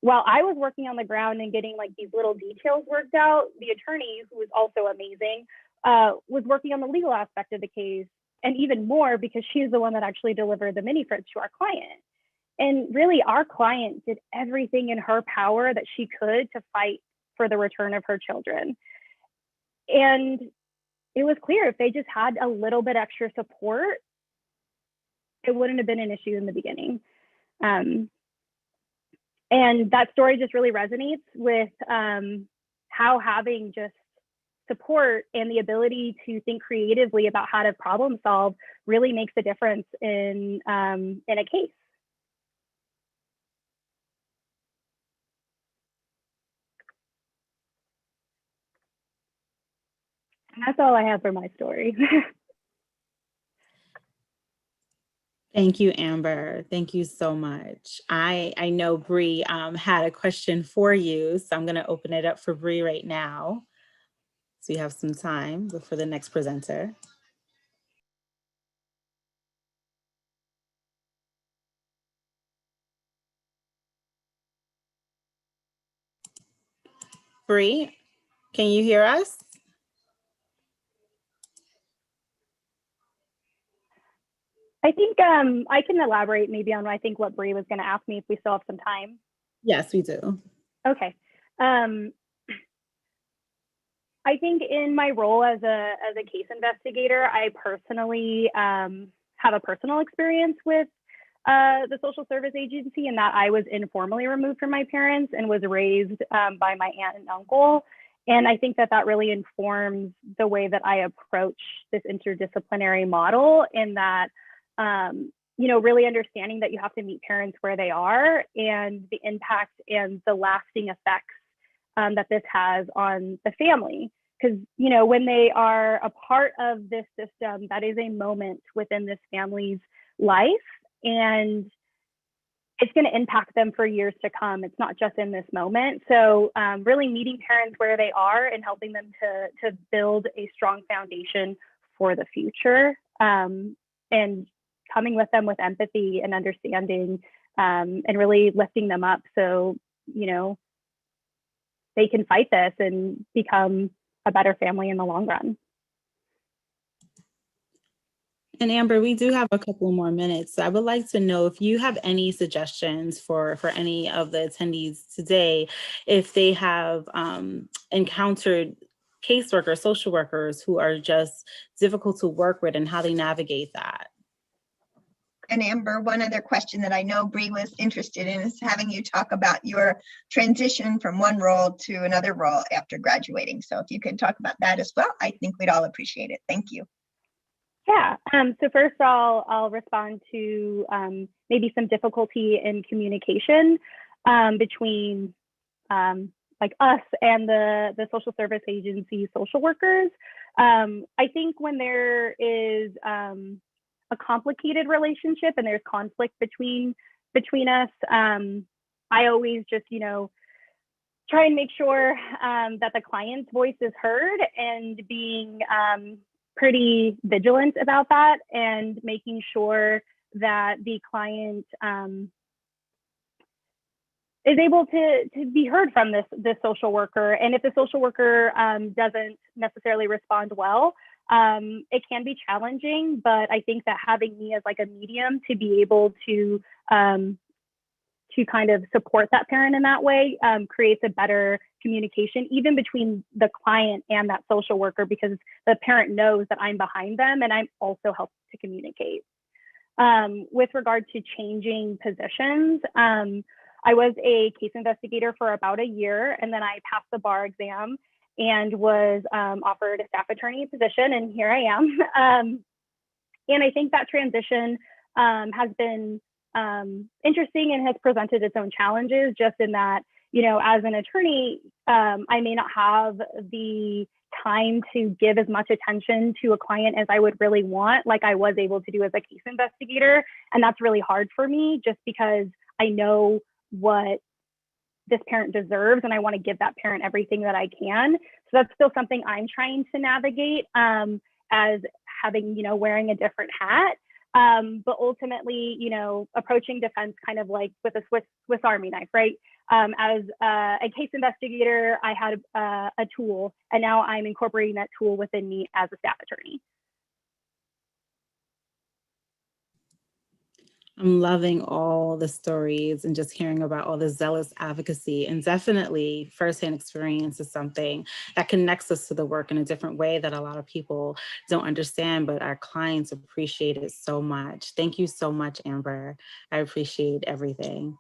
While I was working on the ground and getting like these little details worked out, the attorney, who was also amazing, was working on the legal aspect of the case, and even more because she's the one that actually delivered the mini fridge to our client. And really, our client did everything in her power that she could to fight for the return of her children. And it was clear if they just had a little bit extra support, it wouldn't have been an issue in the beginning. And that story just really resonates with how having just support and the ability to think creatively about how to problem solve really makes a difference in a case. And that's all I have for my story. Thank you, Amber. Thank you so much. I know Bree had a question for you, so I'm going to open it up for Bree right now. So you have some time before the next presenter. Bree, can you hear us? I think I can elaborate maybe on what Bree was going to ask me if we still have some time. Yes, we do. Okay. I think in my role as a case investigator, I personally have a personal experience with the social service agency, in that I was informally removed from my parents and was raised by my aunt and uncle. And I think that really informs the way that I approach this interdisciplinary model, in that really understanding that you have to meet parents where they are, and the impact and the lasting effects that this has on the family. because, you know, when they are a part of this system, that is a moment within this family's life, and it's going to impact them for years to come. It's not just in this moment. So really meeting parents where they are and helping them to build a strong foundation for the future, and coming with them with empathy and understanding, and really lifting them up so, you know, they can fight this and become a better family in the long run. And Amber, we do have a couple more minutes. So I would like to know if you have any suggestions for any of the attendees today, if they have encountered caseworkers, social workers who are just difficult to work with and how they navigate that. And Amber, one other question that I know Bree was interested in is having you talk about your transition from one role to another role after graduating. So if you could talk about that as well, I think we'd all appreciate it. Thank you. Yeah, so first I'll respond to maybe some difficulty in communication between like us and the social service agency social workers. I think when there is a complicated relationship and there's conflict between us, I always just, you know, try and make sure that the client's voice is heard, and being pretty vigilant about that, and making sure that the client is able to be heard from this social worker. And if the social worker doesn't necessarily respond well, it can be challenging, but I think that having me as like a medium to be able to kind of support that parent in that way creates a better communication, even between the client and that social worker, because the parent knows that I'm behind them and I'm also helping to communicate. With regard to changing positions, I was a case investigator for about a year, and then I passed the bar exam and was offered a staff attorney position, and here I am. And I think that transition has been interesting and has presented its own challenges, just in that, you know, as an attorney, I may not have the time to give as much attention to a client as I would really want, like I was able to do as a case investigator. And that's really hard for me, just because I know what this parent deserves and I want to give that parent everything that I can. So that's still something I'm trying to navigate as having, you know, wearing a different hat. But ultimately, you know, approaching defense kind of like with a Swiss Army knife, right? As a case investigator, I had a tool, and now I'm incorporating that tool within me as a staff attorney. I'm loving all the stories and just hearing about all the zealous advocacy, and definitely firsthand experience is something that connects us to the work in a different way that a lot of people don't understand, but our clients appreciate it so much. Thank you so much, Amber. I appreciate everything.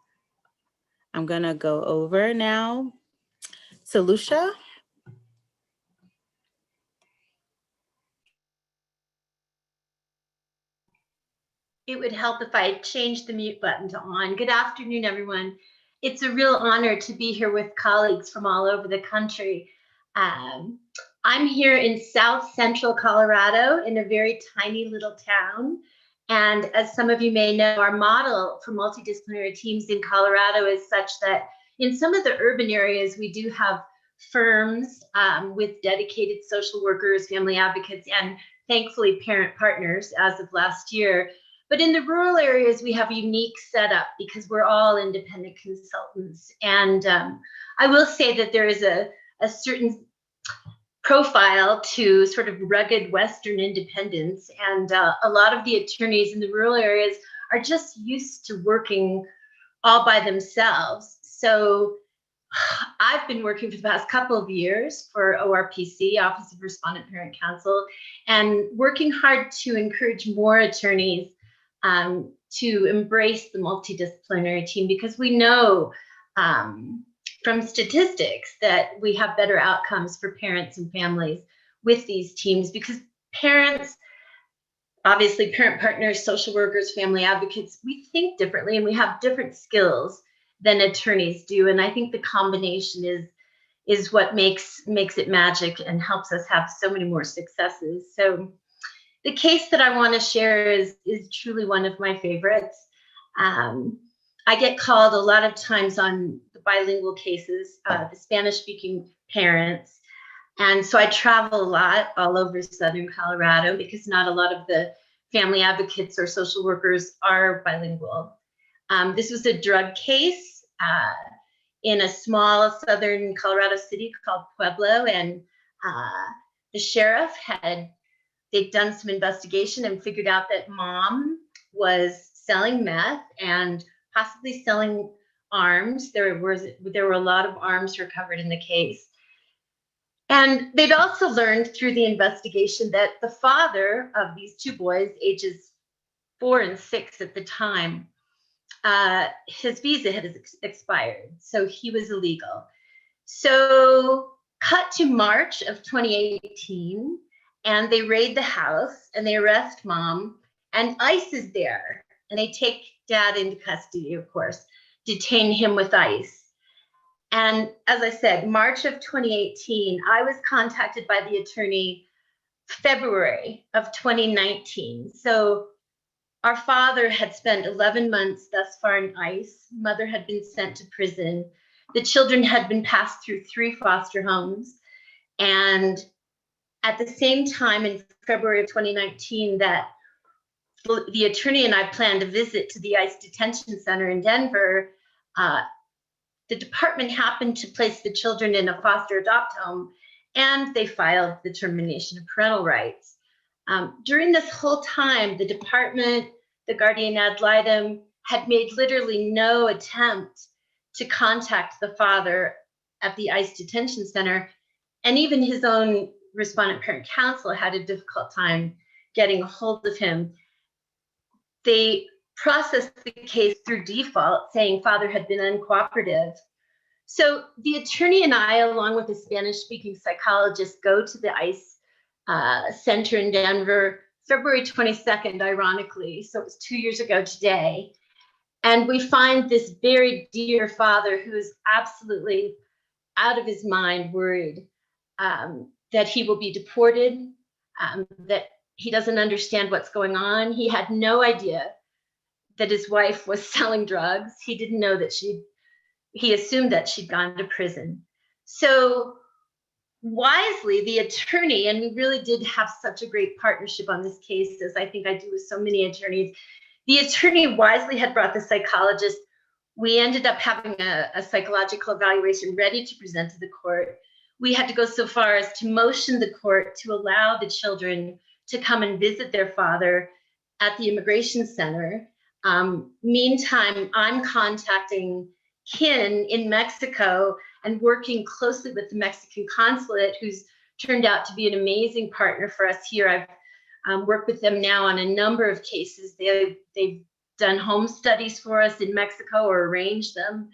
I'm gonna go over now to Lucia. It would help if I changed the mute button to on. Good afternoon, everyone. It's a real honor to be here with colleagues from all over the country. I'm here in South Central Colorado in a very tiny little town. And as some of you may know, our model for multidisciplinary teams in Colorado is such that in some of the urban areas, we do have firms with dedicated social workers, family advocates, and thankfully parent partners as of last year. But in the rural areas, we have a unique setup because we're all independent consultants. And I will say that there is a certain profile to sort of rugged Western independence. And a lot of the attorneys in the rural areas are just used to working all by themselves. So I've been working for the past couple of years for ORPC, Office of Respondent Parent Counsel, and working hard to encourage more attorneys to embrace the multidisciplinary team, because we know from statistics that we have better outcomes for parents and families with these teams, because parents, obviously parent partners, social workers, family advocates, we think differently and we have different skills than attorneys do. And I think the combination is what makes it magic and helps us have so many more successes. So the case that I want to share is truly one of my favorites. I get called a lot of times on the bilingual cases, the Spanish-speaking parents. And so I travel a lot all over Southern Colorado because not a lot of the family advocates or social workers are bilingual. This was a drug case in a small Southern Colorado city called Pueblo. And the sheriff they'd done some investigation and figured out that mom was selling meth and possibly selling arms. There were a lot of arms recovered in the case. And they'd also learned through the investigation that the father of these two boys, ages 4 and 6 at the time, his visa had expired, so he was illegal. So cut to March of 2018, and they raid the house and they arrest mom, and ICE is there, and they take dad into custody, of course, detain him with ICE. And as I said, March of 2018, I was contacted by the attorney February of 2019. So our father had spent 11 months thus far in ICE. Mother had been sent to prison. The children had been passed through 3 foster homes. And at the same time in February of 2019 that the attorney and I planned a visit to the ICE detention center in Denver, the department happened to place the children in a foster adopt home, and they filed the termination of parental rights. During this whole time, the department, the guardian ad litem, had made literally no attempt to contact the father at the ICE detention center, and even his own respondent parent counsel had a difficult time getting a hold of him. They processed the case through default, saying father had been uncooperative. So the attorney and I, along with a Spanish-speaking psychologist, go to the ICE center in Denver, February 22nd, ironically. So it was 2 years ago today. And we find this very dear father who is absolutely out of his mind, worried that he will be deported, that he doesn't understand what's going on. He had no idea that his wife was selling drugs. He didn't know that he assumed that she'd gone to prison. So wisely, the attorney, and we really did have such a great partnership on this case, as I think I do with so many attorneys, the attorney wisely had brought the psychologist. We ended up having a psychological evaluation ready to present to the court. We had to go so far as to motion the court to allow the children to come and visit their father at the immigration center. Meantime, I'm contacting kin in Mexico and working closely with the Mexican consulate, who's turned out to be an amazing partner for us here. I've worked with them now on a number of cases. They've done home studies for us in Mexico or arranged them.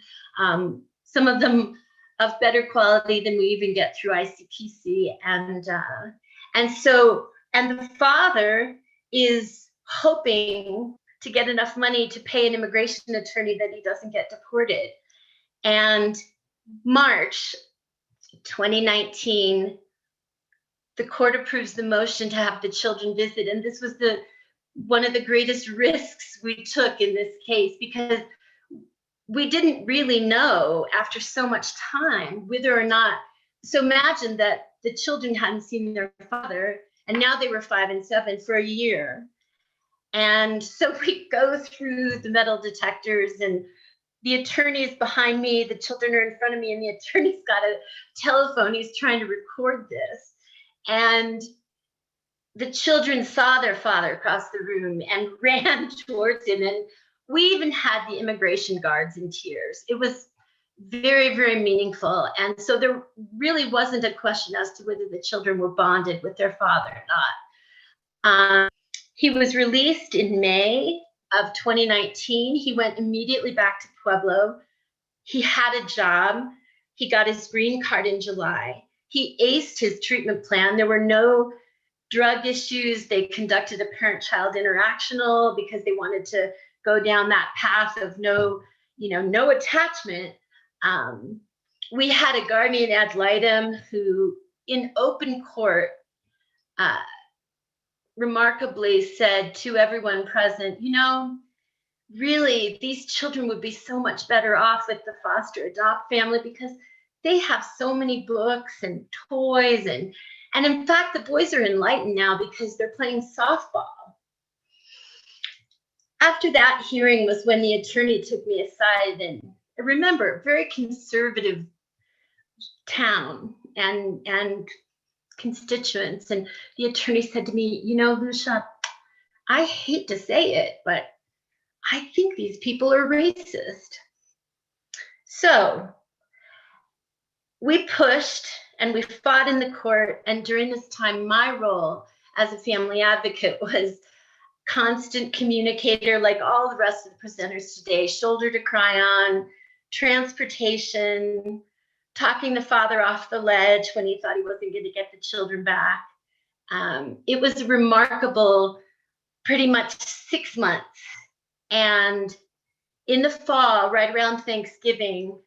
Some of them of better quality than we even get through ICPC. And the father is hoping to get enough money to pay an immigration attorney that he doesn't get deported. And March 2019, the court approves the motion to have the children visit. And this was one of the greatest risks we took in this case, because we didn't really know after so much time whether or not, so imagine that the children hadn't seen their father, and now they were 5 and 7 for a year. And so we go through the metal detectors, and the attorney is behind me, the children are in front of me, and the attorney's got a telephone. He's trying to record this. And the children saw their father across the room and ran towards him. And we even had the immigration guards in tears. It was very, very meaningful. And so there really wasn't a question as to whether the children were bonded with their father or not. He was released in May of 2019. He went immediately back to Pueblo. He had a job. He got his green card in July. He aced his treatment plan. There were no drug issues. They conducted a parent-child interactional because they wanted to go down that path of no attachment. we had a guardian ad litem who in open court remarkably said to everyone present, you know, really, these children would be so much better off with the foster adopt family because they have so many books and toys. And in fact, the boys are enlightened now because they're playing softball. After that hearing was when the attorney took me aside, and remember, very conservative town and constituents. And the attorney said to me, you know, Lucia, I hate to say it, but I think these people are racist. So we pushed and we fought in the court. And during this time, my role as a family advocate was constant communicator, like all the rest of the presenters today, shoulder to cry on, transportation, talking the father off the ledge when he thought he wasn't going to get the children back. It was a remarkable, pretty much 6 months. And in the fall, right around Thanksgiving,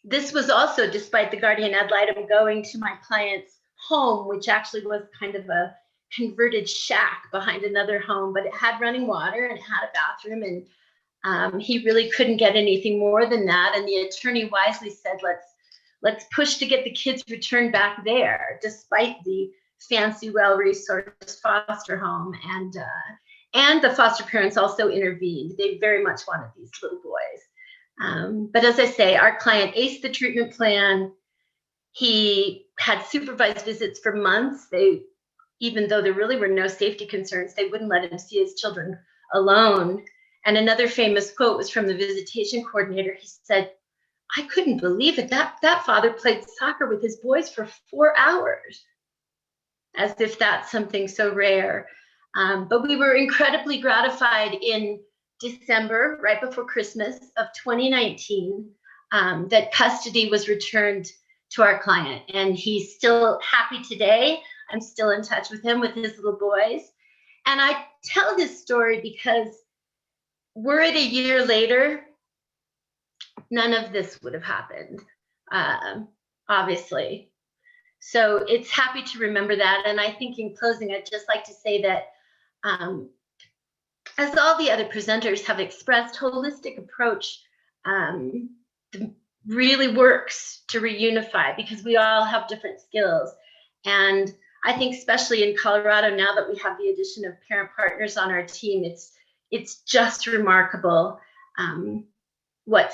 this was also despite the guardian ad litem going to my client's home, which actually was kind of a converted shack behind another home, but it had running water and it had a bathroom, and he really couldn't get anything more than that. And the attorney wisely said, let's push to get the kids returned back there, despite the fancy, well-resourced foster home. And the foster parents also intervened. They very much wanted these little boys. But as I say, our client aced the treatment plan. He had supervised visits for months. Even though there really were no safety concerns, they wouldn't let him see his children alone. And another famous quote was from the visitation coordinator. He said, I couldn't believe it. That father played soccer with his boys for 4 hours, as if that's something so rare. But we were incredibly gratified in December, right before Christmas of 2019, that custody was returned to our client. And he's still happy today. I'm still in touch with him, with his little boys. And I tell this story because were it a year later, none of this would have happened, obviously. So it's happy to remember that. And I think in closing, I'd just like to say that as all the other presenters have expressed, holistic approach really works to reunify because we all have different skills. And I think especially in Colorado, now that we have the addition of parent partners on our team, it's just remarkable what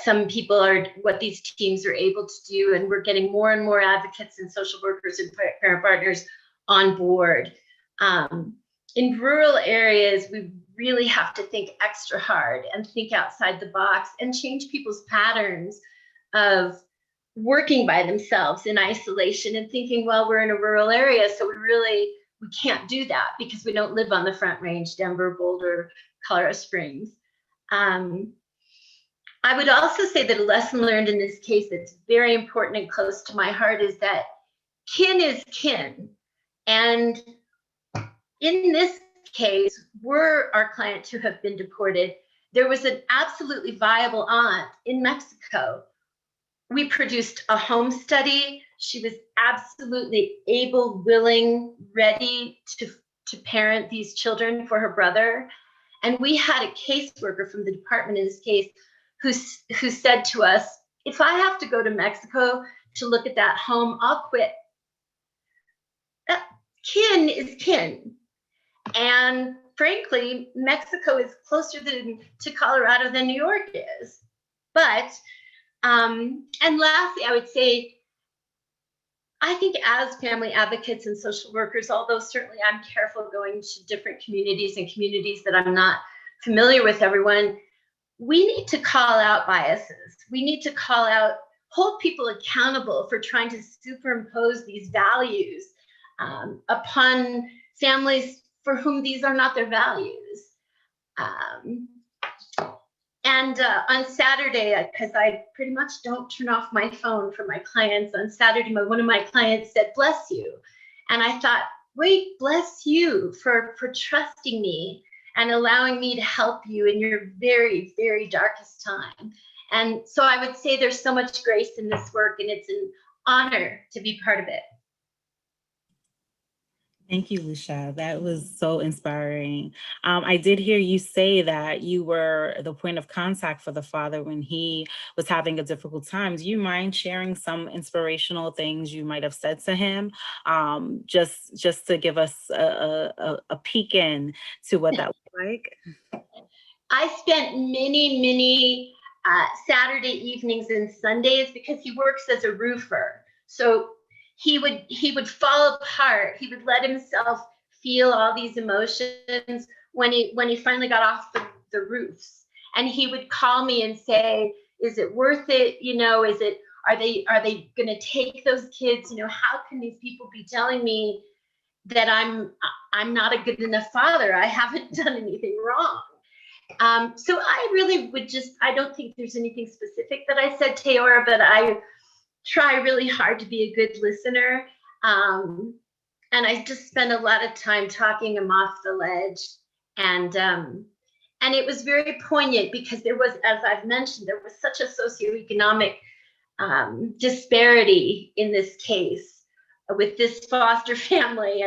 these teams are able to do. And we're getting more and more advocates and social workers and parent partners on board. In rural areas, we really have to think extra hard and think outside the box and change people's patterns of working by themselves in isolation and thinking, well, we're in a rural area, so we can't do that because we don't live on the Front Range, Denver, Boulder, Colorado Springs. I would also say that a lesson learned in this case that's very important and close to my heart is that kin is kin. And in this case, were our client to have been deported, there was an absolutely viable aunt in Mexico. We produced a home study. She was absolutely able, willing, ready to parent these children for her brother. And we had a caseworker from the department in this case who said to us, if I have to go to Mexico to look at that home, I'll quit. Kin is kin. And frankly, Mexico is closer to Colorado than New York is. But, and lastly, I would say, I think as family advocates and social workers, although certainly I'm careful going to different communities and communities that I'm not familiar with everyone, we need to call out biases. We need to hold people accountable for trying to superimpose these values upon families for whom these are not their values. On Saturday, because I pretty much don't turn off my phone for my clients, on Saturday, one of my clients said, bless you. And I thought, wait, bless you for trusting me and allowing me to help you in your very, very darkest time. And so I would say there's so much grace in this work, and it's an honor to be part of it. Thank you, Lucia. That was so inspiring. I did hear you say that you were the point of contact for the father when he was having a difficult time. Do you mind sharing some inspirational things you might have said to him, just to give us a peek in to what that was like? I spent many Saturday evenings and Sundays, because he works as a roofer. So he would fall apart. He would let himself feel all these emotions when he finally got off the roofs. And he would call me and say, is it worth it? You know, are they going to take those kids? You know, how can these people be telling me that I'm not a good enough father? I haven't done anything wrong. So I really would I don't think there's anything specific that I said, Teora, but I try really hard to be a good listener. And I just spend a lot of time talking him off the ledge. And it was very poignant, because there was, as I've mentioned, there was such a socioeconomic disparity in this case with this foster family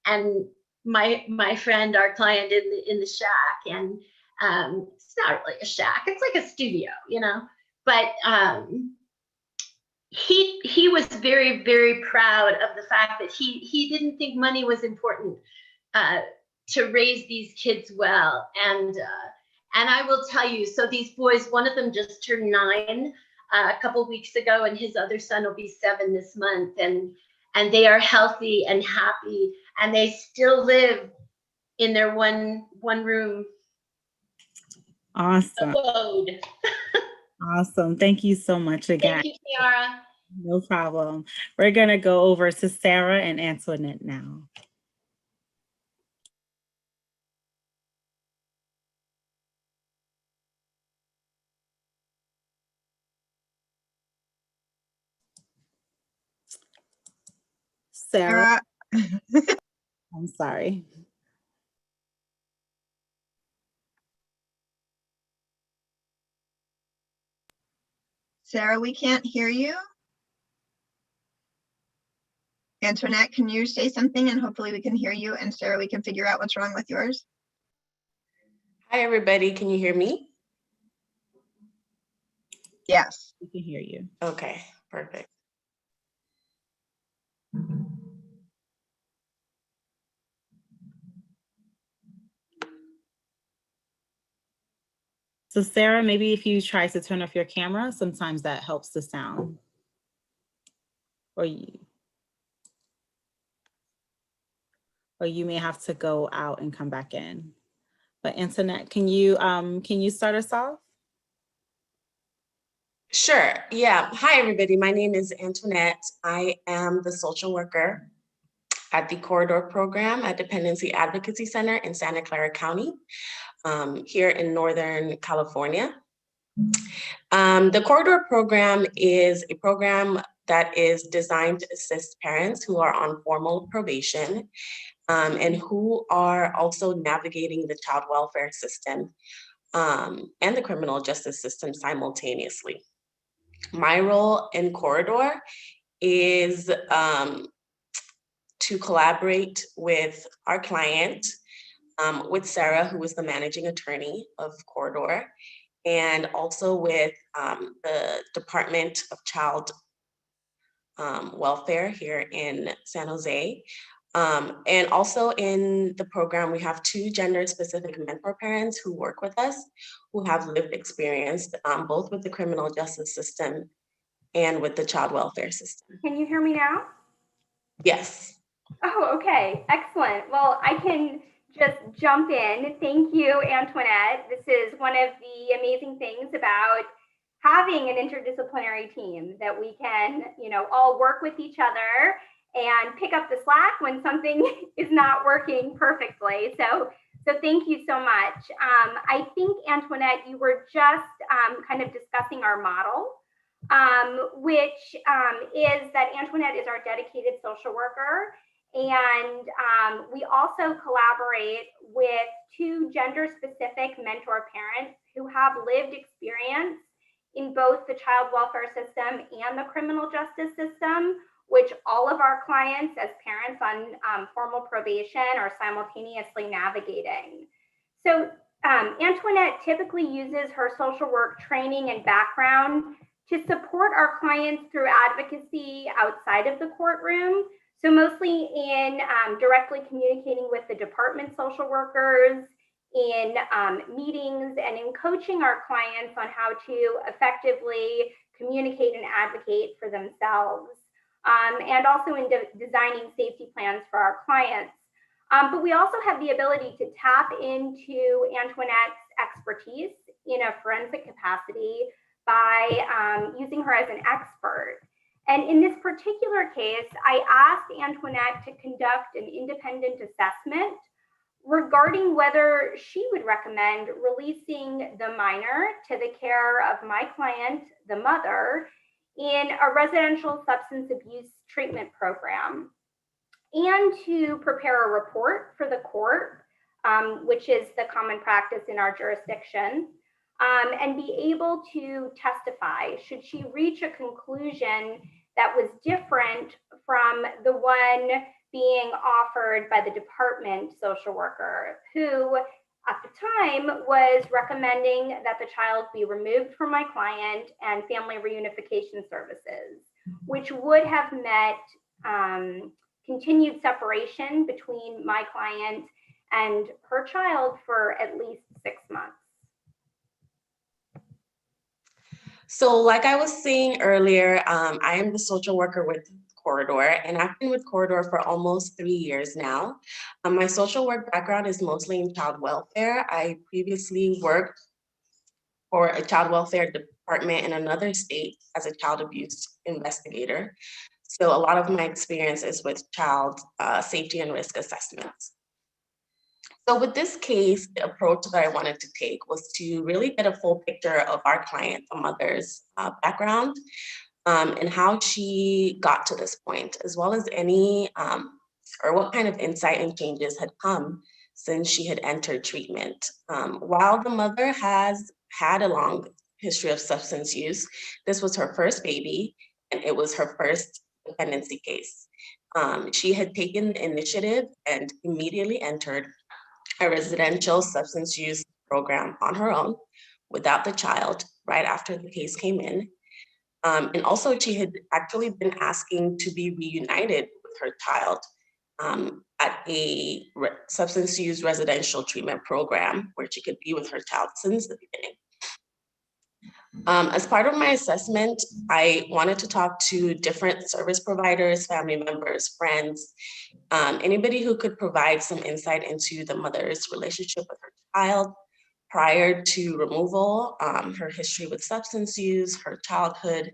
and my friend, our client in the shack. And it's not really a shack, it's like a studio, you know. But he was very, very proud of the fact that he didn't think money was important to raise these kids well. And I will tell you, so these boys, one of them just turned 9 a couple weeks ago, and his other son will be 7 this month, and they are healthy and happy, and they still live in their one room. Awesome. Abode. Awesome. Thank you so much again. Thank you, Tiara. No problem. We're going to go over to Sarah and Antoinette now. Sarah. I'm sorry. Sarah, we can't hear you. Antoinette, can you say something, and hopefully we can hear you, and Sarah, we can figure out what's wrong with yours. Hi, everybody. Can you hear me? Yes. We can hear you. Okay, perfect. So Sarah, maybe if you try to turn off your camera, sometimes that helps the sound. Or you may have to go out and come back in. But Antoinette, can you start us off? Sure. Yeah. Hi, everybody. My name is Antoinette. I am the social worker at the Corridor Program at Dependency Advocacy Center in Santa Clara County, here in Northern California. The Corridor Program is a program that is designed to assist parents who are on formal probation and who are also navigating the child welfare system and the criminal justice system simultaneously. My role in Corridor is to collaborate with our client, with Sarah, who is the managing attorney of Corridor, and also with the Department of Child Welfare here in San Jose. And also in the program, we have 2 gender-specific mentor parents who work with us, who have lived experience, both with the criminal justice system and with the child welfare system. Can you hear me now? Yes. Oh, okay, excellent. Well, I can just jump in. Thank you, Antoinette. This is one of the amazing things about having an interdisciplinary team, that we can, all work with each other and pick up the slack when something is not working perfectly. So thank you so much. I think, Antoinette, you were just kind of discussing our model, which is that Antoinette is our dedicated social worker. And we also collaborate with 2 gender-specific mentor parents who have lived experience in both the child welfare system and the criminal justice system, which all of our clients as parents on formal probation are simultaneously navigating. So Antoinette typically uses her social work training and background to support our clients through advocacy outside of the courtroom. So mostly in directly communicating with the department social workers, in meetings, and in coaching our clients on how to effectively communicate and advocate for themselves, and also in designing safety plans for our clients. But we also have the ability to tap into Antoinette's expertise in a forensic capacity by using her as an expert. And in this particular case, I asked Antoinette to conduct an independent assessment regarding whether she would recommend releasing the minor to the care of my client, the mother, in a residential substance abuse treatment program, and to prepare a report for the court, which is the common practice in our jurisdiction, and be able to testify should she reach a conclusion that was different from the one being offered by the department social worker, who at the time was recommending that the child be removed from my client and family reunification services, which would have met continued separation between my client and her child for at least 6 months. So like I was saying earlier, I am the social worker with Corridor, and I've been with Corridor for almost 3 years now. My social work background is mostly in child welfare. I previously worked for a child welfare department in another state as a child abuse investigator. So a lot of my experience is with child safety and risk assessments. So with this case, the approach that I wanted to take was to really get a full picture of our client, the mother's background, and how she got to this point, as well as any, or what kind of insight and changes had come since she had entered treatment. While the mother has had a long history of substance use, this was her first baby, and it was her first dependency case. She had taken the initiative and immediately entered a residential substance use program on her own without the child right after the case came in. And also she had actually been asking to be reunited with her child at a substance use residential treatment program where she could be with her child since the beginning. As part of my assessment, I wanted to talk to different service providers, family members, friends, anybody who could provide some insight into the mother's relationship with her child prior to removal, her history with substance use, her childhood,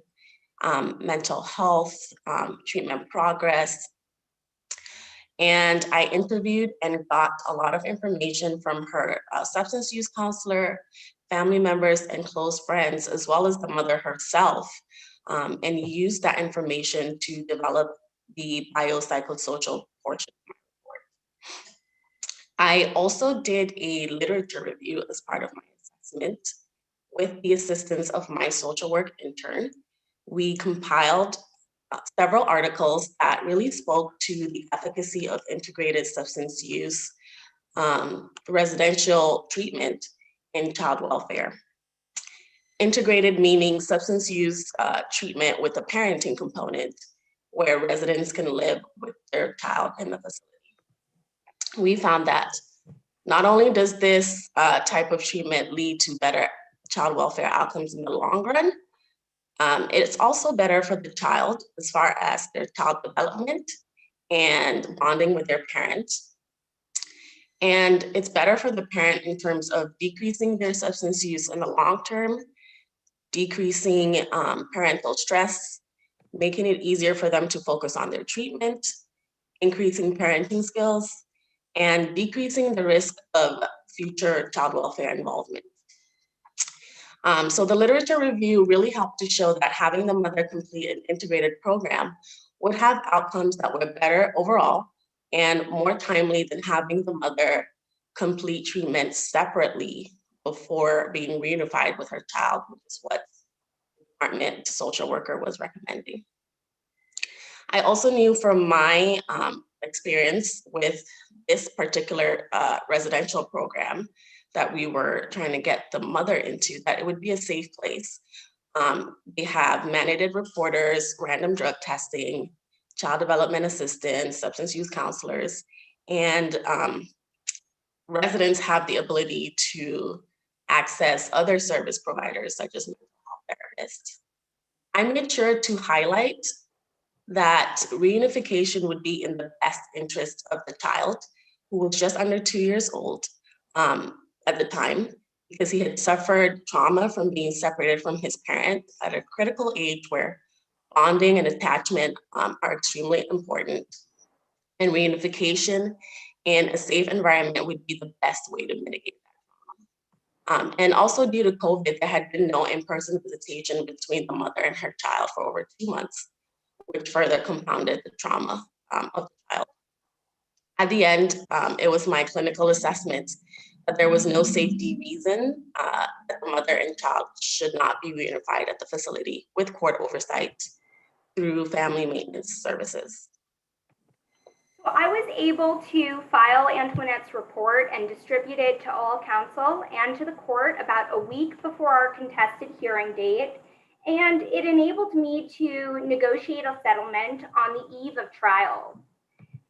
mental health, treatment progress. And I interviewed and got a lot of information from her substance use counselor, family members, and close friends, as well as the mother herself, and used that information to develop the biopsychosocial portion of my report. I also did a literature review as part of my assessment with the assistance of my social work intern. We compiled several articles that really spoke to the efficacy of integrated substance use residential treatment in child welfare. Integrated meaning substance use treatment with a parenting component where residents can live with their child in the facility. We found that not only does this type of treatment lead to better child welfare outcomes in the long run, it's also better for the child as far as their child development and bonding with their parents. And it's better for the parent in terms of decreasing their substance use in the long term, decreasing parental stress, making it easier for them to focus on their treatment, increasing parenting skills, and decreasing the risk of future child welfare involvement. So the literature review really helped to show that having the mother complete an integrated program would have outcomes that were better overall and more timely than having the mother complete treatment separately before being reunified with her child, which is what department social worker was recommending. I also knew from my experience with this particular residential program that we were trying to get the mother into, that it would be a safe place. They have mandated reporters, random drug testing, child development assistants, substance use counselors, and residents have the ability to access other service providers such as mental health therapists. I made sure to highlight that reunification would be in the best interest of the child, who was just under 2 years old at the time, because he had suffered trauma from being separated from his parent at a critical age where bonding and attachment are extremely important. And reunification in a safe environment would be the best way to mitigate that. And also due to COVID, there had been no in-person visitation between the mother and her child for over 2 months, which further compounded the trauma of the child. At the end, it was my clinical assessment that there was no safety reason that the mother and child should not be reunified at the facility with court oversight through family maintenance services. So I was able to file Antoinette's report and distribute it to all counsel and to the court about a week before our contested hearing date. And it enabled me to negotiate a settlement on the eve of trial.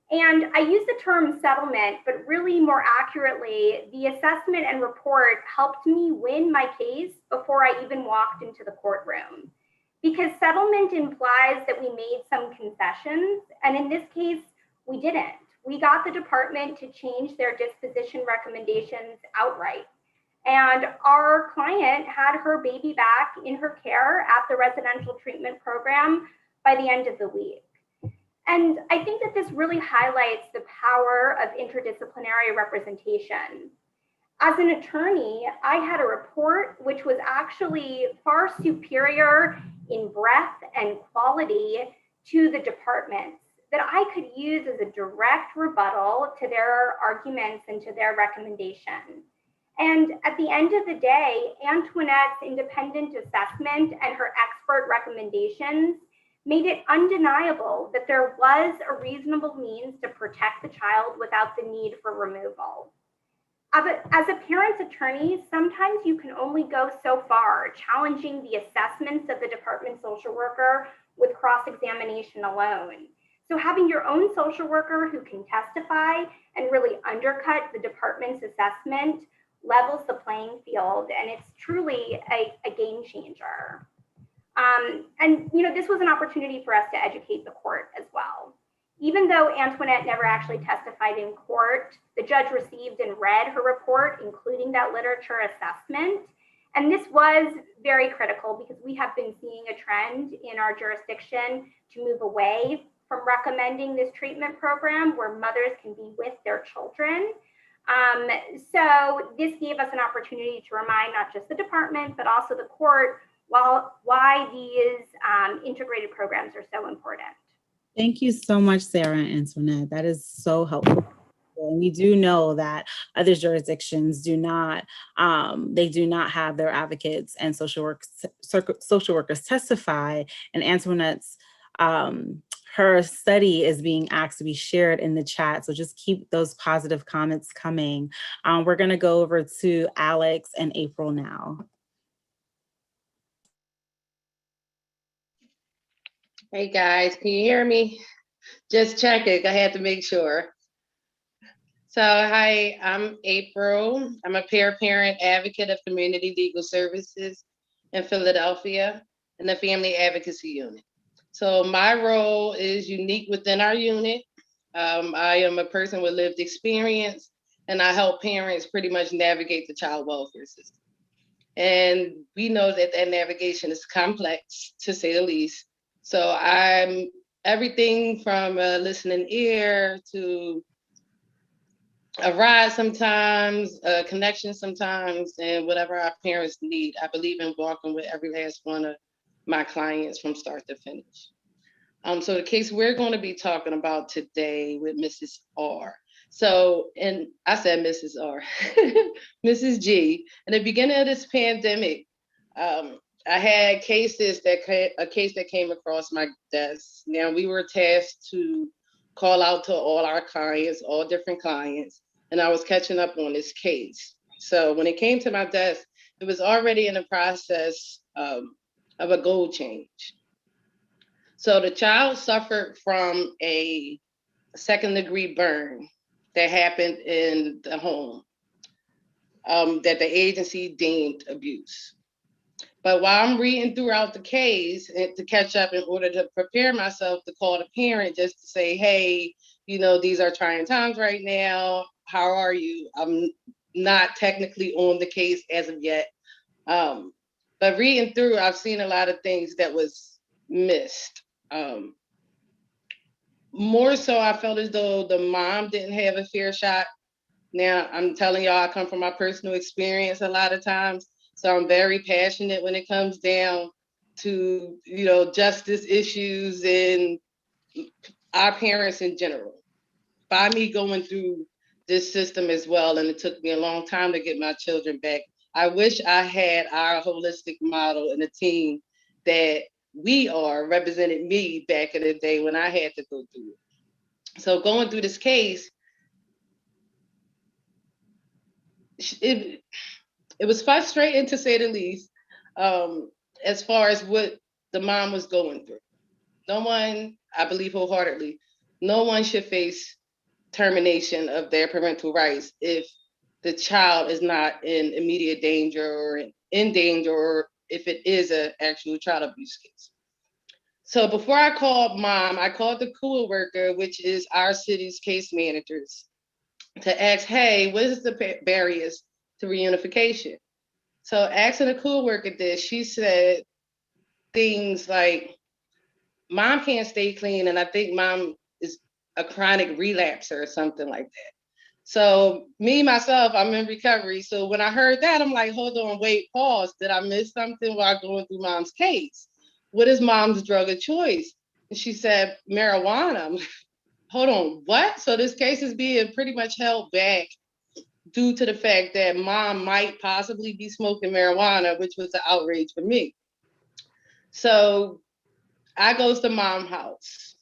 And I use the term settlement, but really more accurately, the assessment and report helped me win my case before I even walked into the courtroom. Because settlement implies that we made some concessions, and in this case, we didn't. We got the department to change their disposition recommendations outright. And our client had her baby back in her care at the residential treatment program by the end of the week. And I think that this really highlights the power of interdisciplinary representation. As an attorney, I had a report which was actually far superior in breadth and quality to the department's that I could use as a direct rebuttal to their arguments and to their recommendation. And at the end of the day, Antoinette's independent assessment and her expert recommendations made it undeniable that there was a reasonable means to protect the child without the need for removal. As a parent's attorney, sometimes you can only go so far, challenging the assessments of the department social worker with cross-examination alone. So having your own social worker who can testify and really undercut the department's assessment levels the playing field, and it's truly a game changer. And this was an opportunity for us to educate the court as well. Even though Antoinette never actually testified in court, the judge received and read her report, including that literature assessment. And this was very critical because we have been seeing a trend in our jurisdiction to move away from recommending this treatment program where mothers can be with their children. So this gave us an opportunity to remind not just the department, but also the court why these integrated programs are so important. Thank you so much, Sarah and Antoinette. That is so helpful. And we do know that other jurisdictions do not have their advocates and social workers testify. And Antoinette's her study is being asked to be shared in the chat. So just keep those positive comments coming. We're going to go over to Alex and April now. Hey guys, can you hear me? Just checking, I had to make sure. So hi, I'm April. I'm a parent advocate of Community Legal Services in Philadelphia in the Family Advocacy Unit. So my role is unique within our unit. I am a person with lived experience and I help parents pretty much navigate the child welfare system. And we know that that navigation is complex, to say the least. So I'm everything from a listening ear to a ride sometimes, a connection sometimes, and whatever our parents need. I believe in walking with every last one of my clients from start to finish. So the case we're going to be talking about today with Mrs. R. So, and I said Mrs. R, Mrs. G. In the beginning of this pandemic, I had cases a case that came across my desk. Now we were tasked to call out to all our clients, all different clients, and I was catching up on this case. So when it came to my desk, it was already in the process of a goal change. So the child suffered from a second-degree burn that happened in the home that the agency deemed abuse. But while I'm reading throughout the case and to catch up in order to prepare myself to call the parent just to say, hey, you know, these are trying times right now. How are you? I'm not technically on the case as of yet. But reading through, I've seen a lot of things that was missed. More so, I felt as though the mom didn't have a fair shot. Now, I'm telling y'all, I come from my personal experience a lot of times. So I'm very passionate when it comes down to, you know, justice issues and our parents in general. By me going through this system as well, and it took me a long time to get my children back. I wish I had our holistic model and the team that we are represented me back in the day when I had to go through it. So going through this case, it was frustrating to say the least, as far as what the mom was going through. No one, I believe wholeheartedly, no one should face termination of their parental rights if the child is not in immediate danger or in danger, or if it is an actual child abuse case. So before I called mom, I called the co-worker, which is our city's case managers, to ask, hey, what is the barriers to reunification? So asking a co-worker this, she said things like, mom can't stay clean, and I think mom is a chronic relapser or something like that. So me, myself, I'm in recovery. So when I heard that, I'm like, hold on, wait, pause. Did I miss something while going through mom's case? What is mom's drug of choice? And she said, marijuana. I'm like, hold on, what? So this case is being pretty much held back due to the fact that mom might possibly be smoking marijuana, which was an outrage for me. So I goes to mom's house.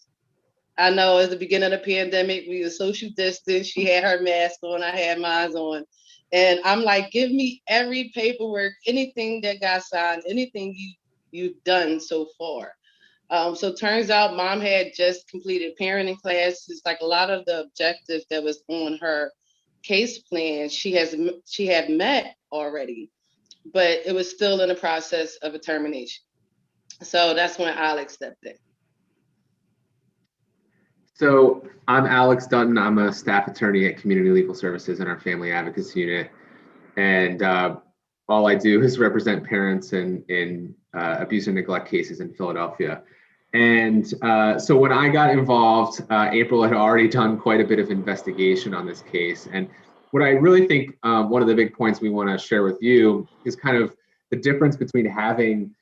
I know at the beginning of the pandemic, we were social distance. She had her mask on, I had mine on. And I'm like, give me every paperwork, anything that got signed, anything you've done so far. So it turns out mom had just completed parenting classes, like a lot of the objectives that was on her case plan, she had met already, but it was still in the process of a termination. So that's when Alex stepped in. So I'm Alex Dutton. I'm a staff attorney at Community Legal Services in our Family Advocacy Unit. And all I do is represent parents in abuse and neglect cases in Philadelphia. And so when I got involved, April had already done quite a bit of investigation on this case. And what I really think one of the big points we want to share with you is kind of the difference between having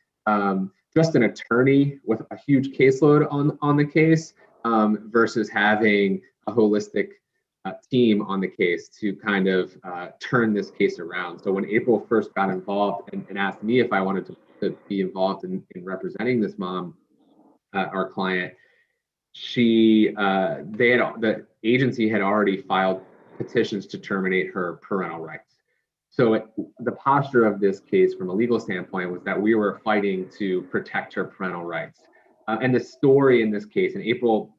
just an attorney with a huge caseload on the case versus having a holistic team on the case to kind of turn this case around. So when April first got involved and asked me if I wanted to be involved in representing this mom, our client, the agency had already filed petitions to terminate her parental rights. So the posture of this case from a legal standpoint was that we were fighting to protect her parental rights. And the story in this case, and April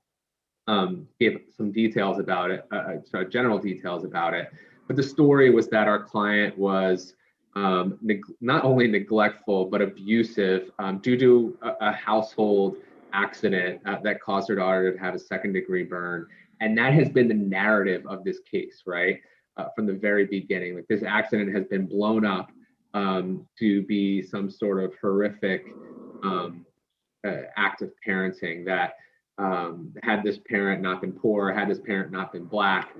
gave some details about it, general details about it, but the story was that our client was not only neglectful, but abusive due to a household accident that caused her daughter to have a second-degree burn. And that has been the narrative of this case, right? From the very beginning. Like, this accident has been blown up to be some sort of horrific act of parenting that had this parent not been poor, had this parent not been Black,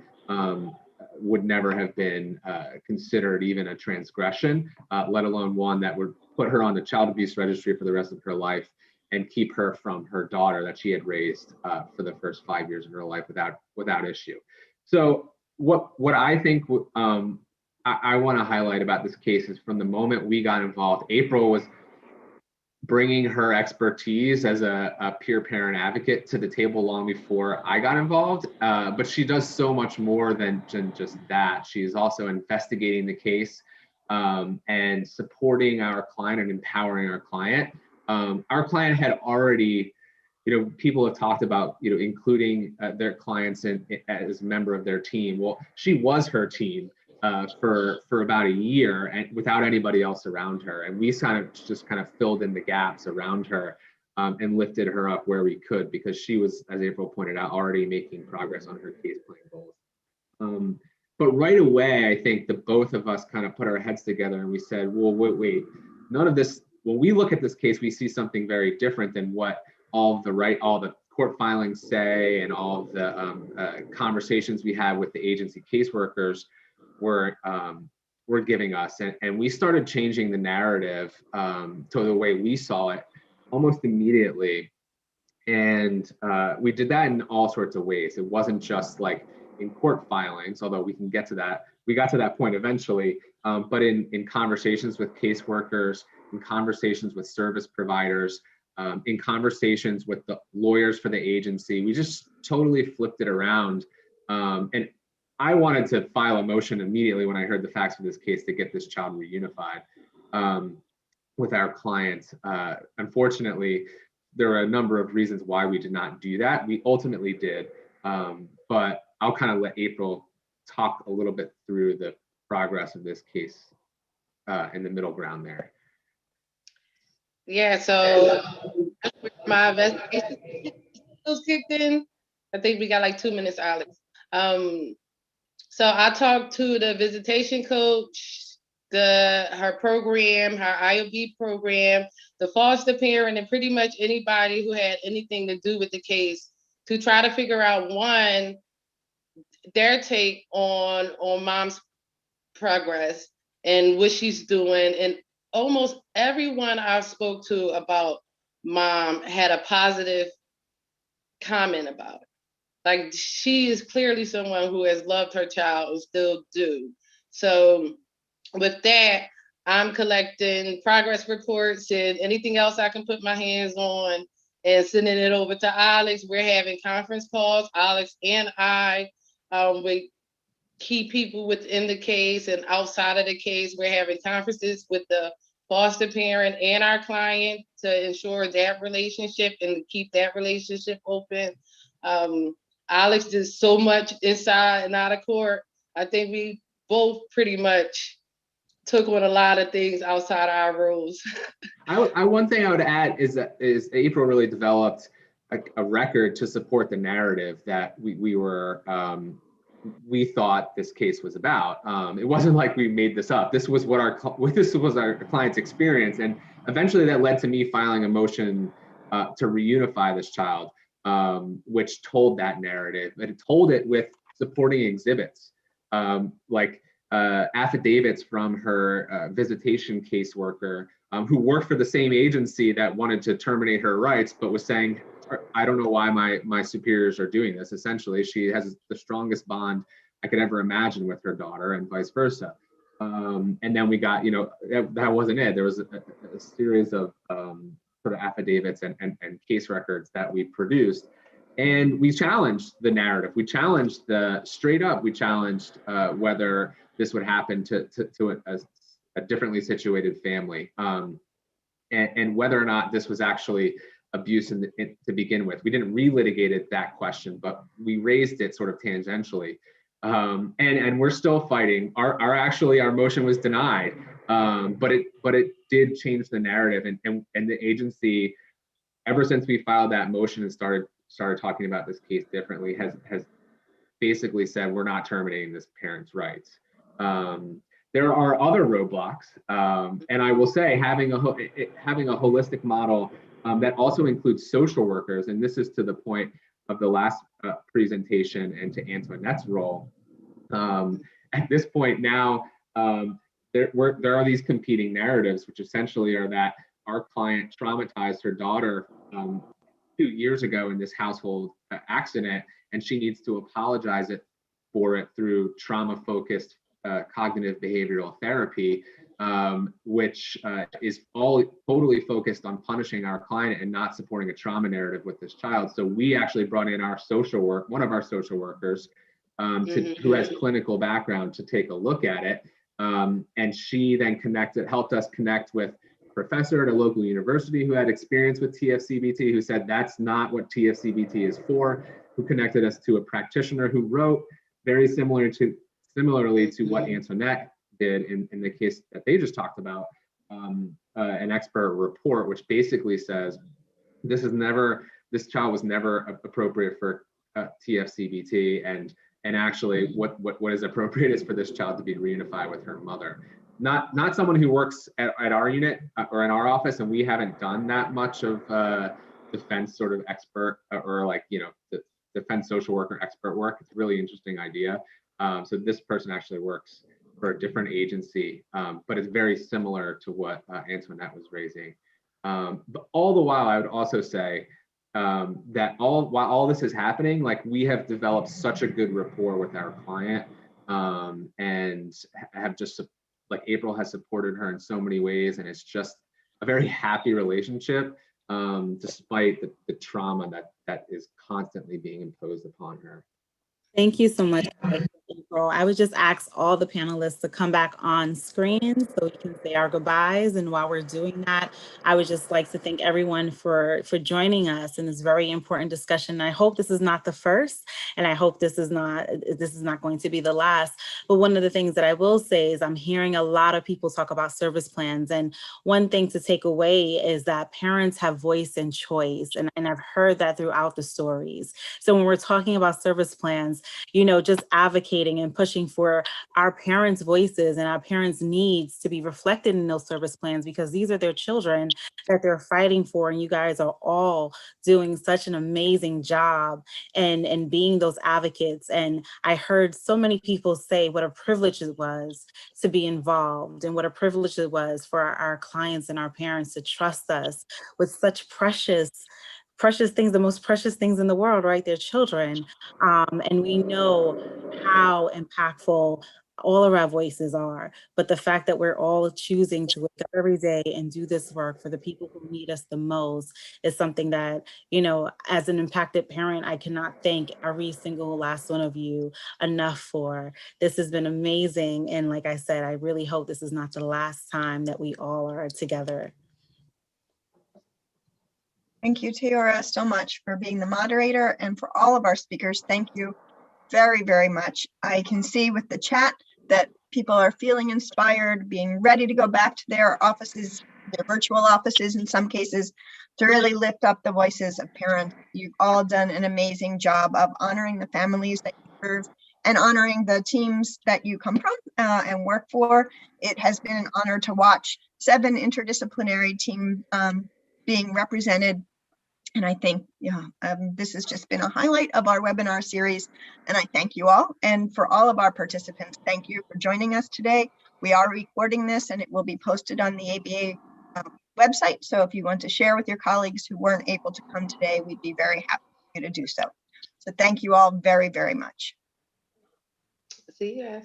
would never have been considered even a transgression, let alone one that would put her on the child abuse registry for the rest of her life and keep her from her daughter that she had raised for the first 5 years of her life without issue. So what I think I want to highlight about this case is from the moment we got involved, April was bringing her expertise as a peer parent advocate to the table long before I got involved. But she does so much more than just that. She's also investigating the case and supporting our client and empowering our client. Our client had already, people have talked about, including their clients as a member of their team. Well, she was her team for about a year and without anybody else around her. And we kind of filled in the gaps around her and lifted her up where we could, because she was, as April pointed out, already making progress on her case plan goals. But right away, I think the both of us kind of put our heads together and we said, well, wait, none of this, when we look at this case, we see something very different than what all the court filings say and all of the conversations we had with the agency caseworkers were giving us. And we started changing the narrative to the way we saw it almost immediately. And we did that in all sorts of ways. It wasn't just like in court filings, although we can get to that. We got to that point eventually, but in conversations with caseworkers, in conversations with service providers, in conversations with the lawyers for the agency, we just totally flipped it around. And I wanted to file a motion immediately when I heard the facts of this case to get this child reunified with our client. Unfortunately, there are a number of reasons why we did not do that. We ultimately did, but I'll kind of let April talk a little bit through the progress of this case in the middle ground there. Yeah, so my investigation was kicked in. I think we got like 2 minutes, Alex. So I talked to the visitation coach, her program, her IOB program, the foster parent, and pretty much anybody who had anything to do with the case to try to figure out, one, their take on mom's progress and what she's doing. And almost everyone I spoke to about mom had a positive comment about it. Like, she is clearly someone who has loved her child and still do. So with that, I'm collecting progress reports and anything else I can put my hands on and sending it over to Alex. We're having conference calls, Alex and I, with key people within the case and outside of the case. We're having conferences with the foster parent and our client to ensure that relationship and keep that relationship open. Alex did so much inside and out of court. I think we both pretty much took on a lot of things outside our roles. One thing I would add is April really developed a record to support the narrative that we thought this case was about. It wasn't like we made this up. This was what our client's experience, and eventually that led to me filing a motion to reunify this child, which told that narrative. And it told it with supporting exhibits, like affidavits from her visitation caseworker, who worked for the same agency that wanted to terminate her rights, but was saying, I don't know why my superiors are doing this. Essentially, she has the strongest bond I could ever imagine with her daughter, and vice versa. And then we got, that wasn't it. There was a series of sort of affidavits and case records that we produced. And we challenged the narrative. We challenged we challenged whether this would happen to a differently situated family, and whether or not this was actually abuse to begin with. We didn't relitigate that question, but we raised it sort of tangentially. And we're still fighting. Our motion was denied, but it did change the narrative, and the agency, ever since we filed that motion and started talking about this case differently, has basically said we're not terminating this parent's rights. There are other roadblocks, and I will say having a holistic model that also includes social workers, and this is to the point of the last presentation and to Antoinette's role. At this point now, there are these competing narratives, which essentially are that our client traumatized her daughter 2 years ago in this household accident, and she needs to apologize for it through trauma-focused cognitive behavioral therapy. which is all totally focused on punishing our client and not supporting a trauma narrative with this child. So we actually brought in our social work, one of our social workers, who has clinical background, to take a look at it. And she then helped us connect with a professor at a local university who had experience with TFCBT, who said that's not what TFCBT is for, who connected us to a practitioner who wrote very similarly to what Antoinette did in the case that they just talked about, an expert report, which basically says this child was never appropriate for TFCBT, and actually what is appropriate is for this child to be reunified with her mother. Not someone who works at our unit or in our office, and we haven't done that much of defense sort of expert or the defense social worker expert work. It's a really interesting idea. So this person actually works for a different agency, but it's very similar to what Antoinette was raising. But all the while, I would also say that while all this is happening, we have developed such a good rapport with our client, and have just, April has supported her in so many ways, and it's just a very happy relationship, despite the trauma that is constantly being imposed upon her. Thank you so much, April. I would just ask all the panelists to come back on screen so we can say our goodbyes. And while we're doing that, I would just like to thank everyone for joining us in this very important discussion. I hope this is not the first, and I hope this is not going to be the last. But one of the things that I will say is I'm hearing a lot of people talk about service plans. And one thing to take away is that parents have voice and choice. And I've heard that throughout the stories. So when we're talking about service plans, just advocating and pushing for our parents' voices and our parents' needs to be reflected in those service plans, because these are their children that they're fighting for. And you guys are all doing such an amazing job and being those advocates. And I heard so many people say what a privilege it was to be involved, and what a privilege it was for our clients and our parents to trust us with such precious things, the most precious things in the world, right? Their children. And we know how impactful all of our voices are. But the fact that we're all choosing to wake up every day and do this work for the people who need us the most is something that, as an impacted parent, I cannot thank every single last one of you enough for. This has been amazing. And like I said, I really hope this is not the last time that we all are together. Thank you, Teora, so much for being the moderator, and for all of our speakers. Thank you very, very much. I can see with the chat that people are feeling inspired, being ready to go back to their offices, their virtual offices in some cases, to really lift up the voices of parents. You've all done an amazing job of honoring the families that you serve and honoring the teams that you come from and work for. It has been an honor to watch 7 interdisciplinary teams being represented. And I think, this has just been a highlight of our webinar series. And I thank you all. And for all of our participants, thank you for joining us today. We are recording this, and it will be posted on the ABA website. So if you want to share with your colleagues who weren't able to come today, we'd be very happy for you to do so. So thank you all very, very much. See you guys.